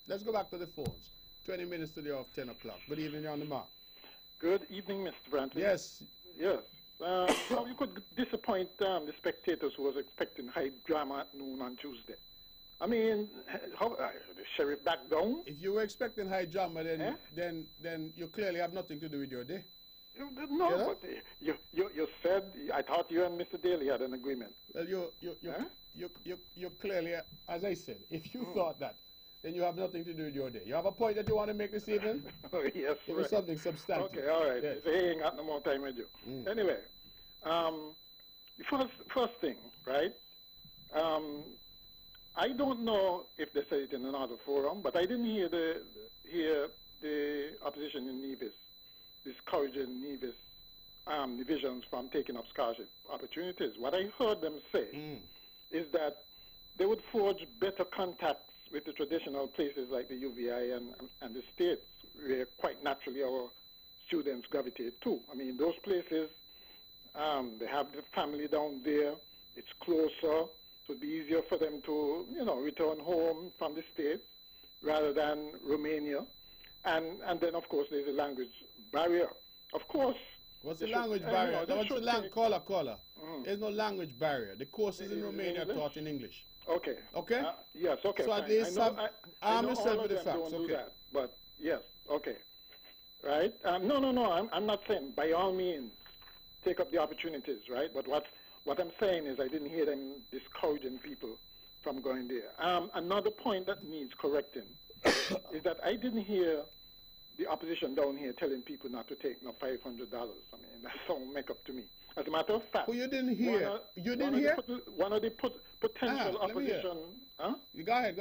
Let's go back to the phones. 20 minutes to the hour of 10 o'clock. Good evening, you're on the mark. Good evening, Mr. Brantley. Yes. Yes. How you could disappoint the spectators who was expecting high drama at noon on Tuesday? I mean, how, the sheriff back down? If you were expecting high drama, then you clearly have nothing to do with your day. No, yeah? But you said, I thought you and Mr. Daly had an agreement. Well, you clearly, as I said, if you thought that, then you have nothing to do with your day. You have a point that you want to make this evening? Oh, yes, It was something substantial. Okay, all right. Yes. So he ain't got no more time with you. Anyway, the first thing, right? I don't know if they said it in another forum, but I didn't hear the opposition in Nevis discouraging Nevis divisions from taking up scholarship opportunities. What I heard them say is that they would forge better contacts with the traditional places like the UVI and the states, where quite naturally our students gravitate to. I mean, those places, they have the family down there, it's closer, so it'd be easier for them to, return home from the states rather than Romania. And then, of course, there's a language barrier. Of course. What's the language barrier? Caller. There's no language barrier. The courses in Romania are taught in English. Okay. Okay? Yes, okay. So at least arm yourself with the facts. Don't do that, but yes, okay. Right? No. I'm not saying by all means take up the opportunities, right? But what I'm saying is I didn't hear them discouraging people from going there. Another point that needs correcting is that I didn't hear the opposition down here telling people not to take no $500. I mean, that don't make up to me. As a matter of fact, you didn't hear. One of the potential opposition. You go ahead.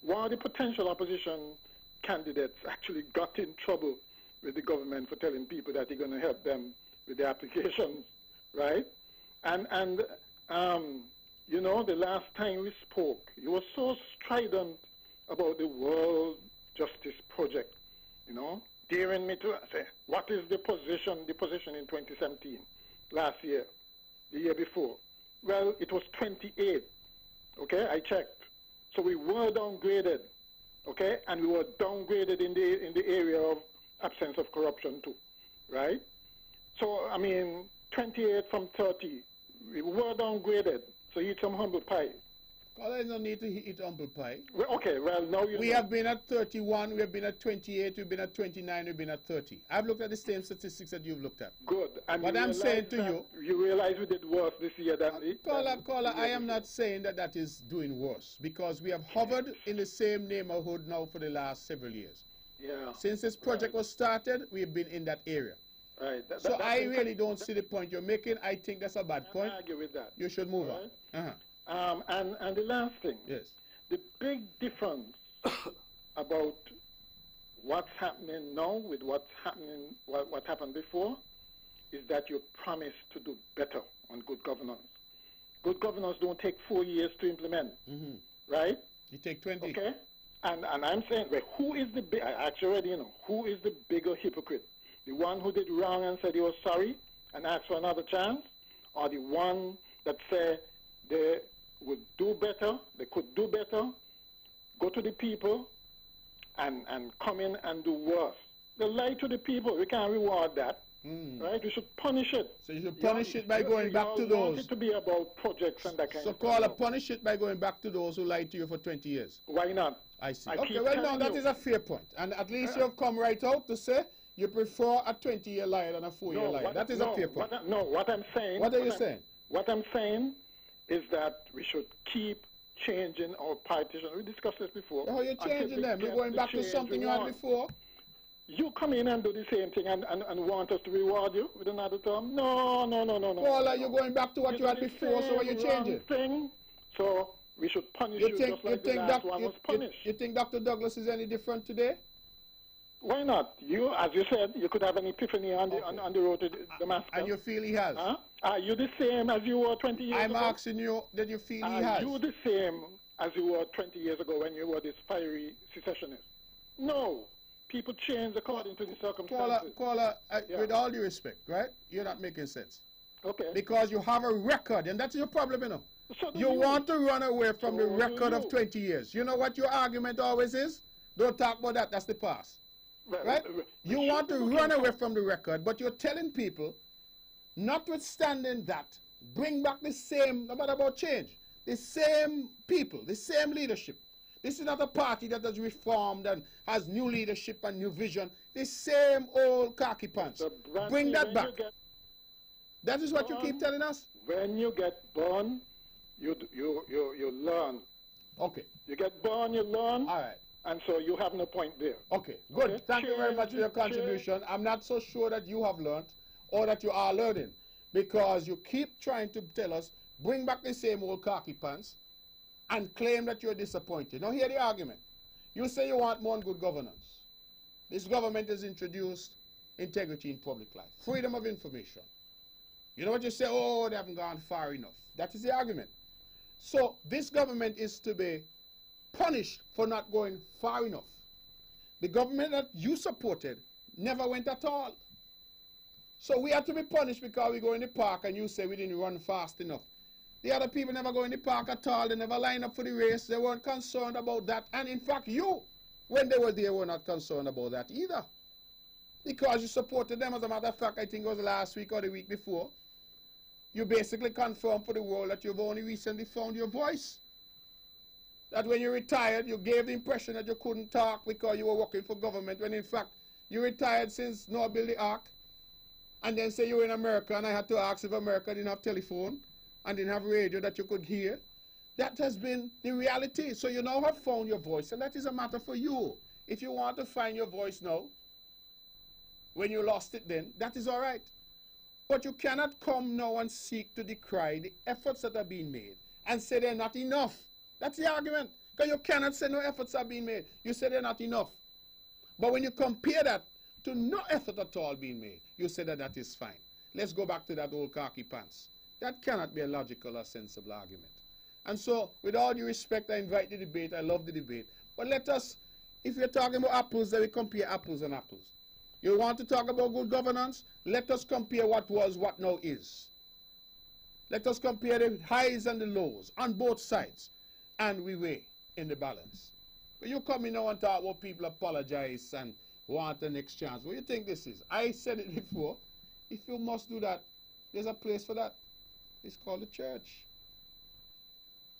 One of the potential opposition candidates actually got in trouble with the government for telling people that they're going to help them with their applications, right? And the last time we spoke, you were so strident about the World Justice Project, daring me to say, what is the position in 2017, last year, the year before? Well, it was 28, okay? I checked. So we were downgraded, okay? And we were downgraded in the area of absence of corruption too, right? So, I mean, 28 from 30, we were downgraded. So eat some humble pie. Well, there's no need to eat humble pie. Well, okay, well, now we have been at 31, we have been at 28, we've been at 29, we've been at 30. I've looked at the same statistics that you've looked at. Good. And what I'm saying to you... You realize we did worse this year than... Caller, I am not saying that is doing worse, because we have hovered in the same neighborhood now for the last several years. Yeah. Since this project was started, we've been in that area. Right. So I really don't see the point you're making. I think that's a bad point. I argue with that. You should move on. And the last thing, yes, the big difference about what's happening now with what happened before is that you promise to do better on good governance. Good governance don't take 4 years to implement, right? You take 20. Okay, and I'm saying, who is the I actually already who is the bigger hypocrite The one who did wrong and said he was sorry and asked for another chance, or the one that said they would do better, they could do better, go to the people and come in and do worse? They lie to the people. We can't reward that. Right? We should punish it. So you should punish it by going back to those. Want it to be about projects and that kind of thing. So punish it by going back to those who lied to you for 20 years. Why not? I see. Okay, well, no, that is a fair point. And at least you have come right out to say you prefer a 20-year lie than a 4-year lie. That is a fair point. What I'm saying... What are you saying? What I'm saying is that we should keep changing our politicians. We discussed this before. Oh, you're changing them. You're going back to something you had before. You come in and do the same thing and want us to reward you with another term? No. Paula, you're going back to what you had before, so what you changing? Thing. So we should punish you just like the last one was punished. You think Dr. Douglas is any different today? Why not? You, as you said, you could have an epiphany on the road to Damascus. And you feel he has? Huh? Are you the same as you were 20 years ago? I'm asking you that you feel he has. Are you the same as you were 20 years ago when you were this fiery secessionist? No. People change according to the circumstances. Caller, with all due respect, right? You're not making sense. Okay. Because you have a record, and that's your problem, you know. So you want to run away from the record of 20 years. You know what your argument always is? Don't talk about that. That's the past. Right? You want to run away from the record, but you're telling people, notwithstanding that, bring back the same, no matter about change, the same people, the same leadership. This is not a party that has reformed and has new leadership and new vision. The same old khaki pants. Bring that back. That is what you keep telling us? When you get born, you learn. Okay. You get born, you learn. All right. And so you have no point there. Okay, good. Okay. Thank you very much for your contribution. I'm not so sure that you have learned or that you are learning, because you keep trying to tell us, bring back the same old khaki pants and claim that you're disappointed. Now hear the argument. You say you want more good governance. This government has introduced integrity in public life, freedom of information. You know what you say? Oh, they haven't gone far enough. That is the argument. So this government is to be punished for not going far enough. The government that you supported never went at all. So we have to be punished because we go in the park and you say we didn't run fast enough. The other people never go in the park at all. They never line up for the race. They weren't concerned about that. And in fact, you, when they were there, were not concerned about that either. Because you supported them. As a matter of fact, I think it was last week or the week before, you basically confirmed for the world that you've only recently found your voice. That when you retired, you gave the impression that you couldn't talk because you were working for government, when in fact, you retired since Noah built the Ark, and then say you were in America, and I had to ask if America didn't have telephone and didn't have radio that you could hear. That has been the reality. So you now have found your voice, and that is a matter for you. If you want to find your voice now, when you lost it then, that is all right. But you cannot come now and seek to decry the efforts that are being made and say they're not enough. That's the argument. Because you cannot say no efforts are being made. You say they're not enough. But when you compare that to no effort at all being made, you say that that is fine. Let's go back to that old khaki pants. That cannot be a logical or sensible argument. And so, with all due respect, I invite the debate. I love the debate. But let us, if you're talking about apples, then we compare apples and apples. You want to talk about good governance? Let us compare what was, what now is. Let us compare the highs and the lows on both sides. And we weigh in the balance. But you come in now and talk about people apologize and want the next chance. What do you think this is? I said it before. If you must do that, there's a place for that. It's called the church.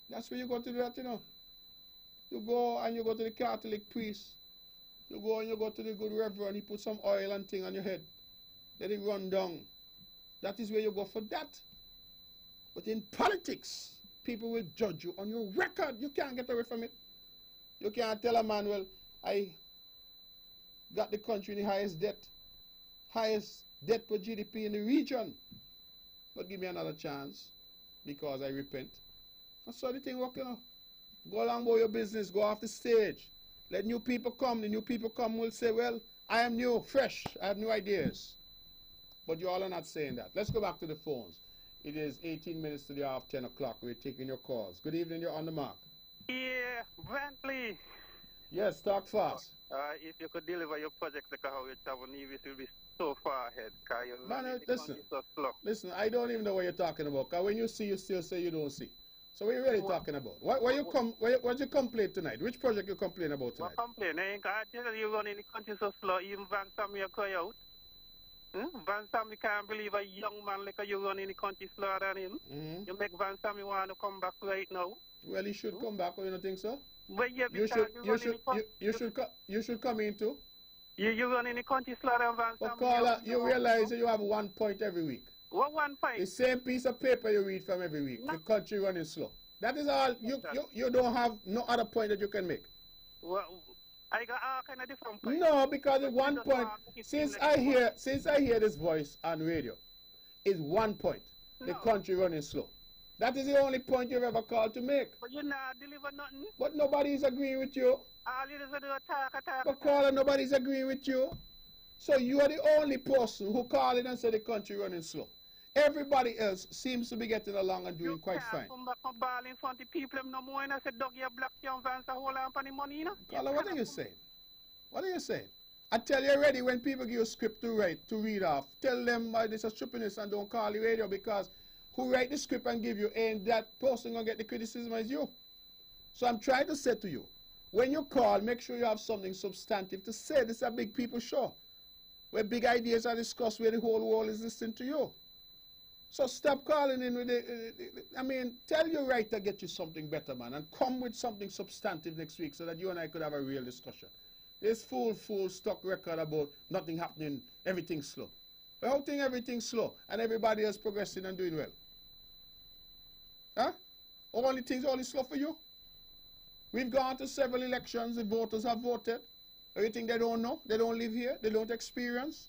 That's where you go to do that, you know. You go and you go to the Catholic priest. You go and you go to the good reverend. He put some oil and thing on your head. Let it run down. That is where you go for that. But in politics, people will judge you on your record. You can't get away from it. You can't tell a man, well, I got the country in the highest debt per GDP in the region. But give me another chance because I repent. That's how the thing works, you know. Go along with your business, go off the stage. Let new people come. The new people come will say, well, I am new, fresh, I have new ideas. But you all are not saying that. Let's go back to the phones. It is 18 minutes to the hour of 10 o'clock. We're taking your calls. Good evening, you're on the mark. Yeah, Brantley. Yes, talk fast. If you could deliver your project like how you travel, Nevis will be so far ahead. Man, listen, I don't even know what you're talking about. Because when you see, you still say you don't see. So what are you really talking about? What you complain tonight? Which project you complain about tonight? What complain? I tell you run in the country so slow, even Van Sammy cry out. Van Sammy can't believe a young man like you run in the country slower than him. You make Van Sammy want to come back right now. Well, he should come back, or you don't think so? But yeah, you should come in too. You run in the country slower than Van Sammy. But Carla, you realize that you have 1 point every week. What 1 point? The same piece of paper you read from every week. No. The country running slow. That is all. You don't have no other point that you can make. Well, I got all kind of different points. No, because at 1 point, since I hear this voice on radio, is 1 point. The country running slow. That is the only point you've ever called to make. But you not deliver nothing. But nobody's agreeing with you. All you do is talk. But Carla, nobody's agreeing with you. So you are the only person who called in and said the country running slow. Everybody else seems to be getting along and doing quite fine. Come back and ball in front of people no more and I said, Doug, you black young fans are hold on for the money, you know? Carla, what are you saying? What are you saying? I tell you already, when people give you a script to write, to read off, tell them this is stupidness and don't call the radio, because who write the script and give you, and that person gonna get the criticism as you. So I'm trying to say to you, when you call, make sure you have something substantive to say. This is a big people show, where big ideas are discussed, where the whole world is listening to you. So stop calling in with tell your writer get you something better, man, and come with something substantive next week so that you and I could have a real discussion. This full stock record about nothing happening, everything's slow. The whole thing, everything's slow, and everybody else progressing and doing well. Huh? Only things only slow for you? We've gone to several elections, the voters have voted. Everything they don't know, they don't live here, they don't experience.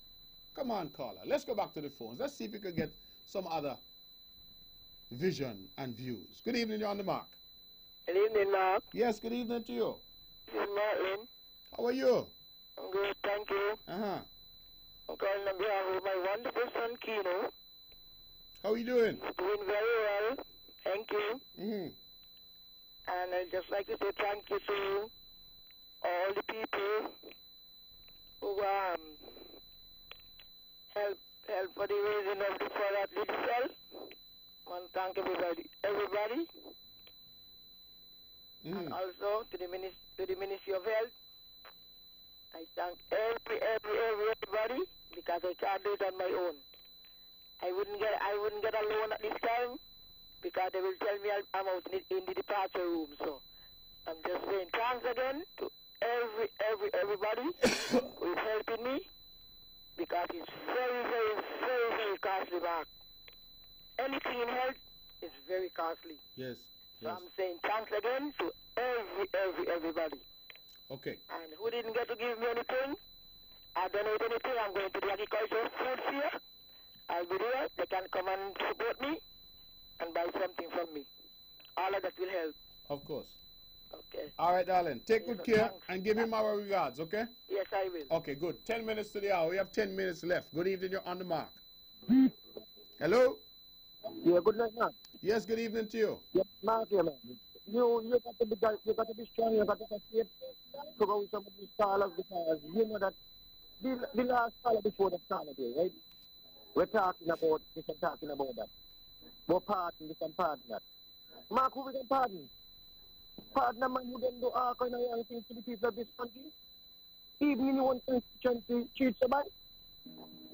Come on, Carla, let's go back to the phones. Let's see if we can get some other vision and views. Good evening, you're on the mark. Good evening, Mark. Yes, good evening to you. This is Martin. How are you? I'm good, thank you. Uh-huh. I'm calling on behalf of my wonderful son, Kino. How are you doing? Doing very well, thank you. Mm-hmm. And I'd just like to say thank you to all the people who help for the raising of the for that little cell. I want to thank everybody. And also to the Ministry of Health. I thank everybody, because I can't do it on my own. I wouldn't get a loan at this time, because they will tell me I'm out in the departure room. So I'm just saying thanks again to everybody who is helping me, because it's very costly, Mark. Anything in health is very costly. Yes. So I'm saying thanks again to everybody. Okay. And who didn't get to give me anything, I don't know anything, I'm going to the agricultural food fair. I'll be there. They can come and support me and buy something from me. All of that will help. Of course. Okay. All right, darling. Take good care and give him our regards, okay? Yes, I will. Okay, good. 10 minutes to the hour. We have 10 minutes left. Good evening. You're on the mark. Hello? Yeah, good night, man. Yes, good evening to you. Yeah, Mark, yeah, man. You got to be strong. You got to be to go with some of these scholars, because you know that the last scholar before the scholar day, right? We're talking about this and talking about that. We're pardon this and pardon that. Mark, who we can pardon? Pardon a man who then do all kind of young things to the people of this country? Even in one constituency, treat somebody?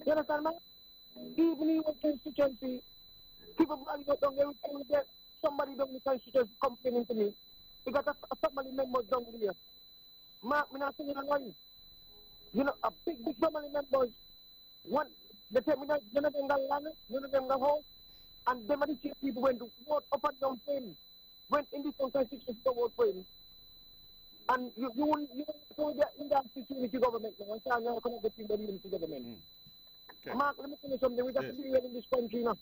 You understand, man? Even in one constituency, people probably not down there with somebody down in the constituency complaining to me. They got a family member down there. Mark, me not saying a lie. You know, a big family members. One, they tell me that none of them got land, none of them got house, and them are the people went to vote up and down for him. Went in this constituency to vote for him. And you so in that security government now, and so you're going to get in the unity government. Okay. Mark, let me tell you something. We got to be here in this country now.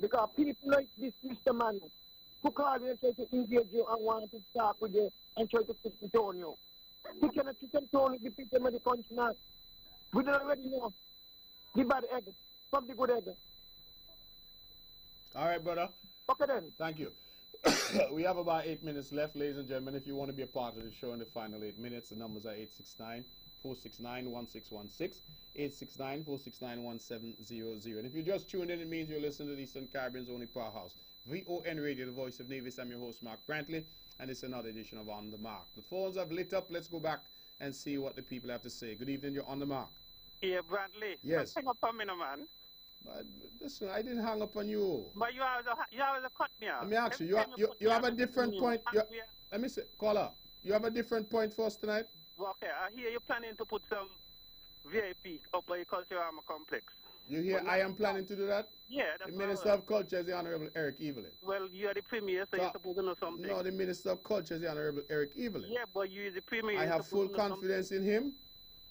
Because people like this Mr. Man, who call you and try to engage you and want to talk with you and try to put it on you. He cannot tone the people of the country now. We don't already know the bad egg from the good egg. All right, brother. Okay then. Thank you. We have about 8 minutes left, ladies and gentlemen. If you want to be a part of the show in the final 8 minutes, the numbers are 869-469-1616, 869-469-1700. And if you just tuned in, it means you're listening to the Eastern Caribbean's only powerhouse, VON Radio, the voice of Nevis. I'm your host, Mark Brantley, and it's another edition of On the Mark. The phones have lit up. Let's go back and see what the people have to say. Good evening, you're On the Mark. Yeah, Brantley. Yes. Hang up on me, no, man. But listen, I didn't hang up on you. But you always cut me out. Let me ask you, you have a different point. Let me say, caller, you have a different point for us tonight? Okay, I hear you're planning to put some VIP up by the Cultural Armor Complex. You hear I am planning to do that? Yeah, that's the Minister of Culture is the Honorable Eric Evelyn. Well, you are the Premier, so you're supposed to know something. No, the Minister of Culture is the Honorable Eric Evelyn. Yeah, but you are the Premier. I have full confidence in him,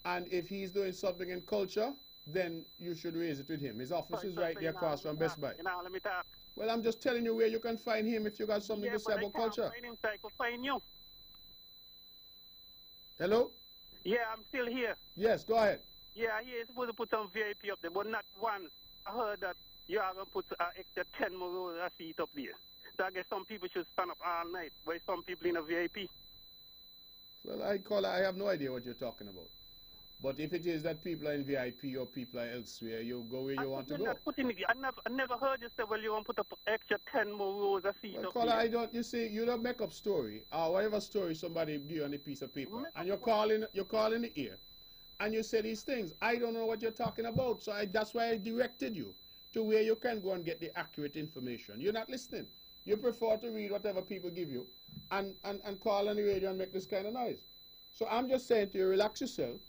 and if he's doing something in culture, then you should raise it with him. His office is right there across from Best Buy. Now, let me talk. Well, I'm just telling you where you can find him if you got something to say about culture. Find him, so I can find you. Hello? Yeah, I'm still here. Yes, go ahead. Yeah, you're supposed to put some VIP up there, but not once. I heard that you are going to put extra 10 more seats up there. So I guess some people should stand up all night, while some people in a VIP. Well, I have no idea what you're talking about. But if it is that people are in VIP or people are elsewhere, you go where you want to go. I never heard you say, well, you want to put up extra 10 more rows of seats up caller, there. you see, you don't make up story, or whatever story somebody give you on a piece of paper, and you're calling the ear, and you say these things. I don't know what you're talking about, so that's why I directed you to where you can go and get the accurate information. You're not listening. You prefer to read whatever people give you and call on the radio and make this kind of noise. So I'm just saying to you, relax yourself.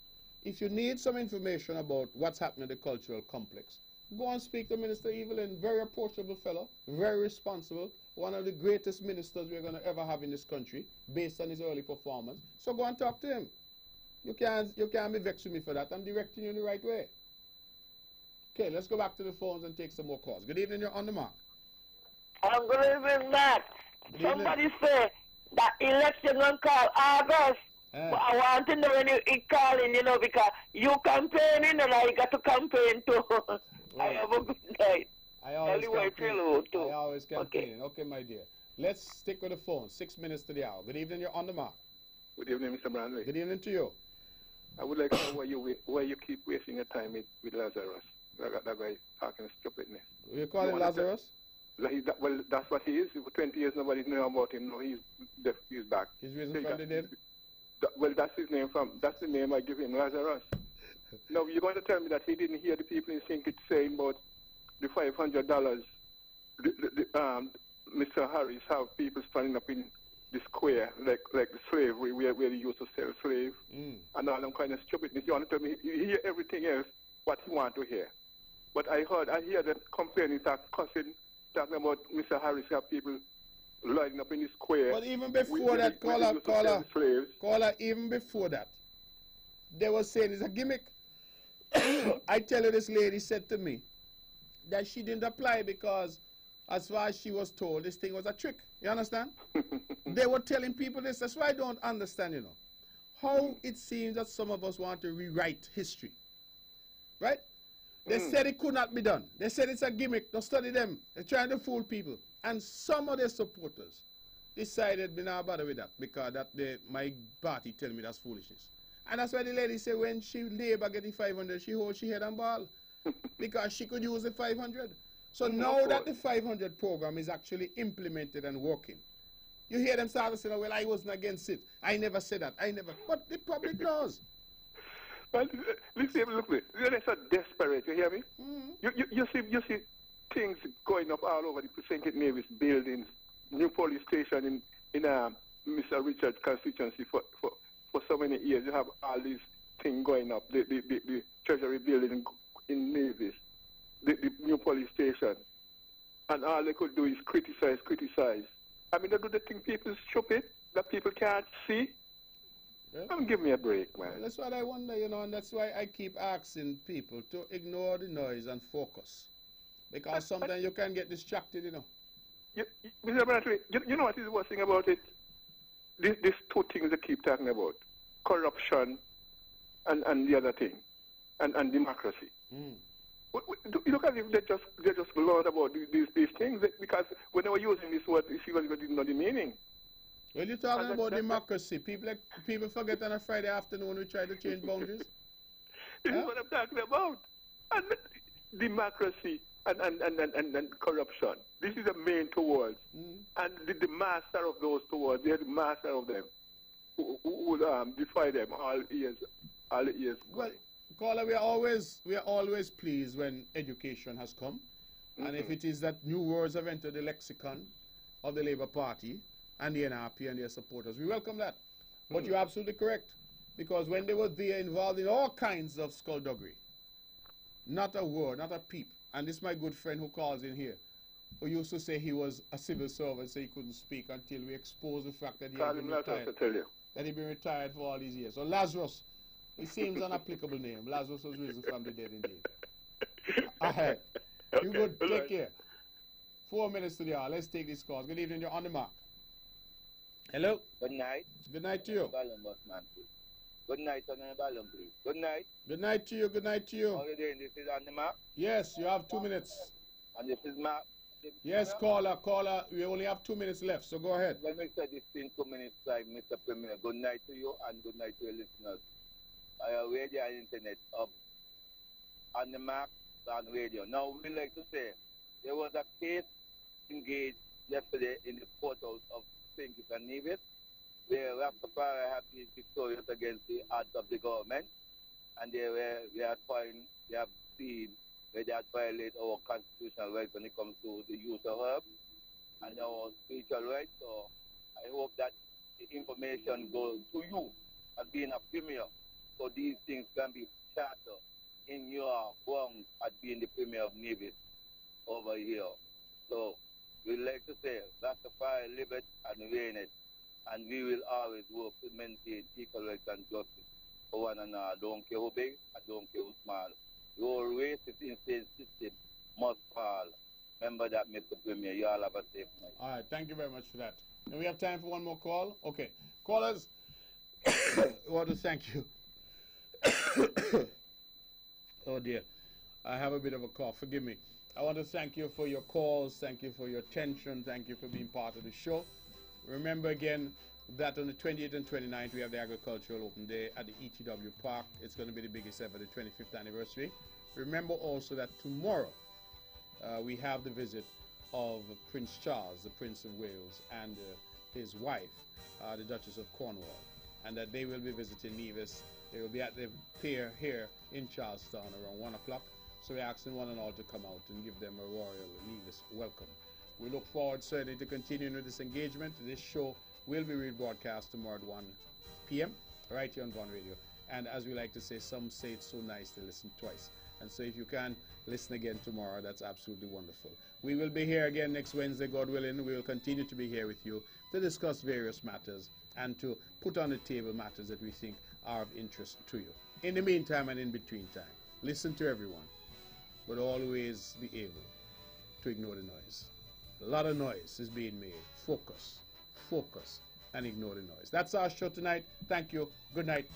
If you need some information about what's happening at the cultural complex, go and speak to Minister Evelyn. Very approachable fellow, very responsible, one of the greatest ministers we're going to ever have in this country, based on his early performance. So go and talk to him. You can't be vexed with me for that. I'm directing you in the right way. Okay, let's go back to the phones and take some more calls. Good evening, you're On the Mark. Good evening, Matt. Somebody say that election will call August. But I want to know when you calling, because you campaigning and I got to campaign too. I have a good night. I always campaign. Okay, my dear. Let's stick with the phone. 6 minutes to the hour. Good evening, you're On the Mark. Good evening, Mr. Brantley. Good evening to you. I would like to know why you keep wasting your time with Lazarus. That guy talking stupidness. You call him Lazarus? Well, that's what he is. For 20 years, nobody knew about him. No, he's back. He's risen from the dead? Well, that's his name. That's the name I give him, Lazarus. Now, you're going to tell me that he didn't hear the people in St. Kitts saying about the $500. Mr. Harris have people standing up in the square, like the slavery, where they used to sell slaves, and all them kind of stupidness. You want to tell me you hear everything else, what he want to hear. But I hear them complaining, talking about Mr. Harris have people lining up in the square. But even before that, caller, even before that, they were saying it's a gimmick. I tell you, this lady said to me that she didn't apply because, as far as she was told, this thing was a trick. You understand? They were telling people this. That's why I don't understand, how it seems that some of us want to rewrite history. Right? They said it could not be done. They said it's a gimmick. Don't study them. They're trying to fool people. And some of their supporters decided me not bother with that because my party tell me that's foolishness. And that's why the lady said when she Labour getting 500, she hold she head and ball because she could use the 500. So now that the 500 program is actually implemented and working, you hear them start to say, well, I wasn't against it. I never said that. But the public knows. But listen, look, they're so desperate. You hear me? You see things going up all over the St. Kitts Nevis buildings, new police station in Mr. Richard's constituency for so many years. You have all these things going up. The Treasury building in Nevis, the new police station, and all they could do is criticize. I mean, they do the thing people stupid that people can't see. Yeah. Don't give me a break, man. That's what I wonder, and that's why I keep asking people to ignore the noise and focus. Because sometimes you can get distracted, Mr. Brantley, you know what is the worst thing about it? These two things they keep talking about. Corruption and the other thing. And democracy. You look as if they just learned about these things because when they were using this word, she didn't know the meaning. Well, you're talking about democracy. People forget on a Friday afternoon we try to change boundaries. This is what I'm talking about. And democracy and corruption. This is the main towards. And the master of those towards, they're the master of them who would defy them all years. Well, caller, we are always pleased when education has come. And if it is that new words have entered the lexicon of the Labour Party and the NRP and their supporters, we welcome that. But you're absolutely correct. Because when they were there involved in all kinds of skullduggery, not a word, not a peep. And this is my good friend who calls in here, who used to say he was a civil servant, so he couldn't speak until we exposed the fact that he had been retired. That he'd been retired for all these years. So Lazarus, it seems an applicable name. Lazarus was risen from the dead indeed. All right. You good. Take care. 4 minutes to the hour. Let's take this call. Good evening. You're on the mark. Hello. Good night. Good night to you. Good night, Ballon, please. Good night. Good night to you. Good night to you. How are you doing? This is on the mark? Yes, you have 2 minutes. And this is Mark. Yes, caller. We only have 2 minutes left, so go ahead. Let me say this in 2 minutes time, Mr. Premier. Good night to you and good night to your listeners. Radio and internet up on the mark on radio. Now, we like to say there was a case engaged yesterday in the courthouse of St. Kitts and Nevis, where Rastafari have been victorious against the odds of the government, and they have seen where they had violated our constitutional rights when it comes to the use of herbs and our spiritual rights. So I hope that the information goes to you as being a premier, so these things can be charted in your grounds as being the premier of Nevis over here. So we'd like to say Rastafari live it and reign it. And we will always work to maintain equal rights and justice for one another. I don't care who big, I don't care who small. Your racist insane system must fall. Remember that, Mr. Premier. You all have a safe night. All right, thank you very much for that. And we have time for one more call? Okay. Callers, I want to thank you. Oh, dear. I have a bit of a cough. Forgive me. I want to thank you for your calls. Thank you for your attention. Thank you for being part of the show. Remember again that on the 28th and 29th we have the Agricultural Open Day at the ETW Park. It's going to be the biggest ever, the 25th anniversary. Remember also that tomorrow we have the visit of Prince Charles, the Prince of Wales, and his wife, the Duchess of Cornwall, and that they will be visiting Nevis. They will be at the pier here in Charlestown around 1 o'clock. So we're asking one and all to come out and give them a royal Nevis welcome. We look forward certainly to continuing with this engagement. This show will be rebroadcast tomorrow at 1 p.m. right here on Von Radio. And as we like to say, some say it's so nice to listen twice. And so if you can listen again tomorrow, that's absolutely wonderful. We will be here again next Wednesday, God willing. We will continue to be here with you to discuss various matters and to put on the table matters that we think are of interest to you. In the meantime and in between time, listen to everyone, but always be able to ignore the noise. A lot of noise is being made. Focus, and ignore the noise. That's our show tonight. Thank you. Good night.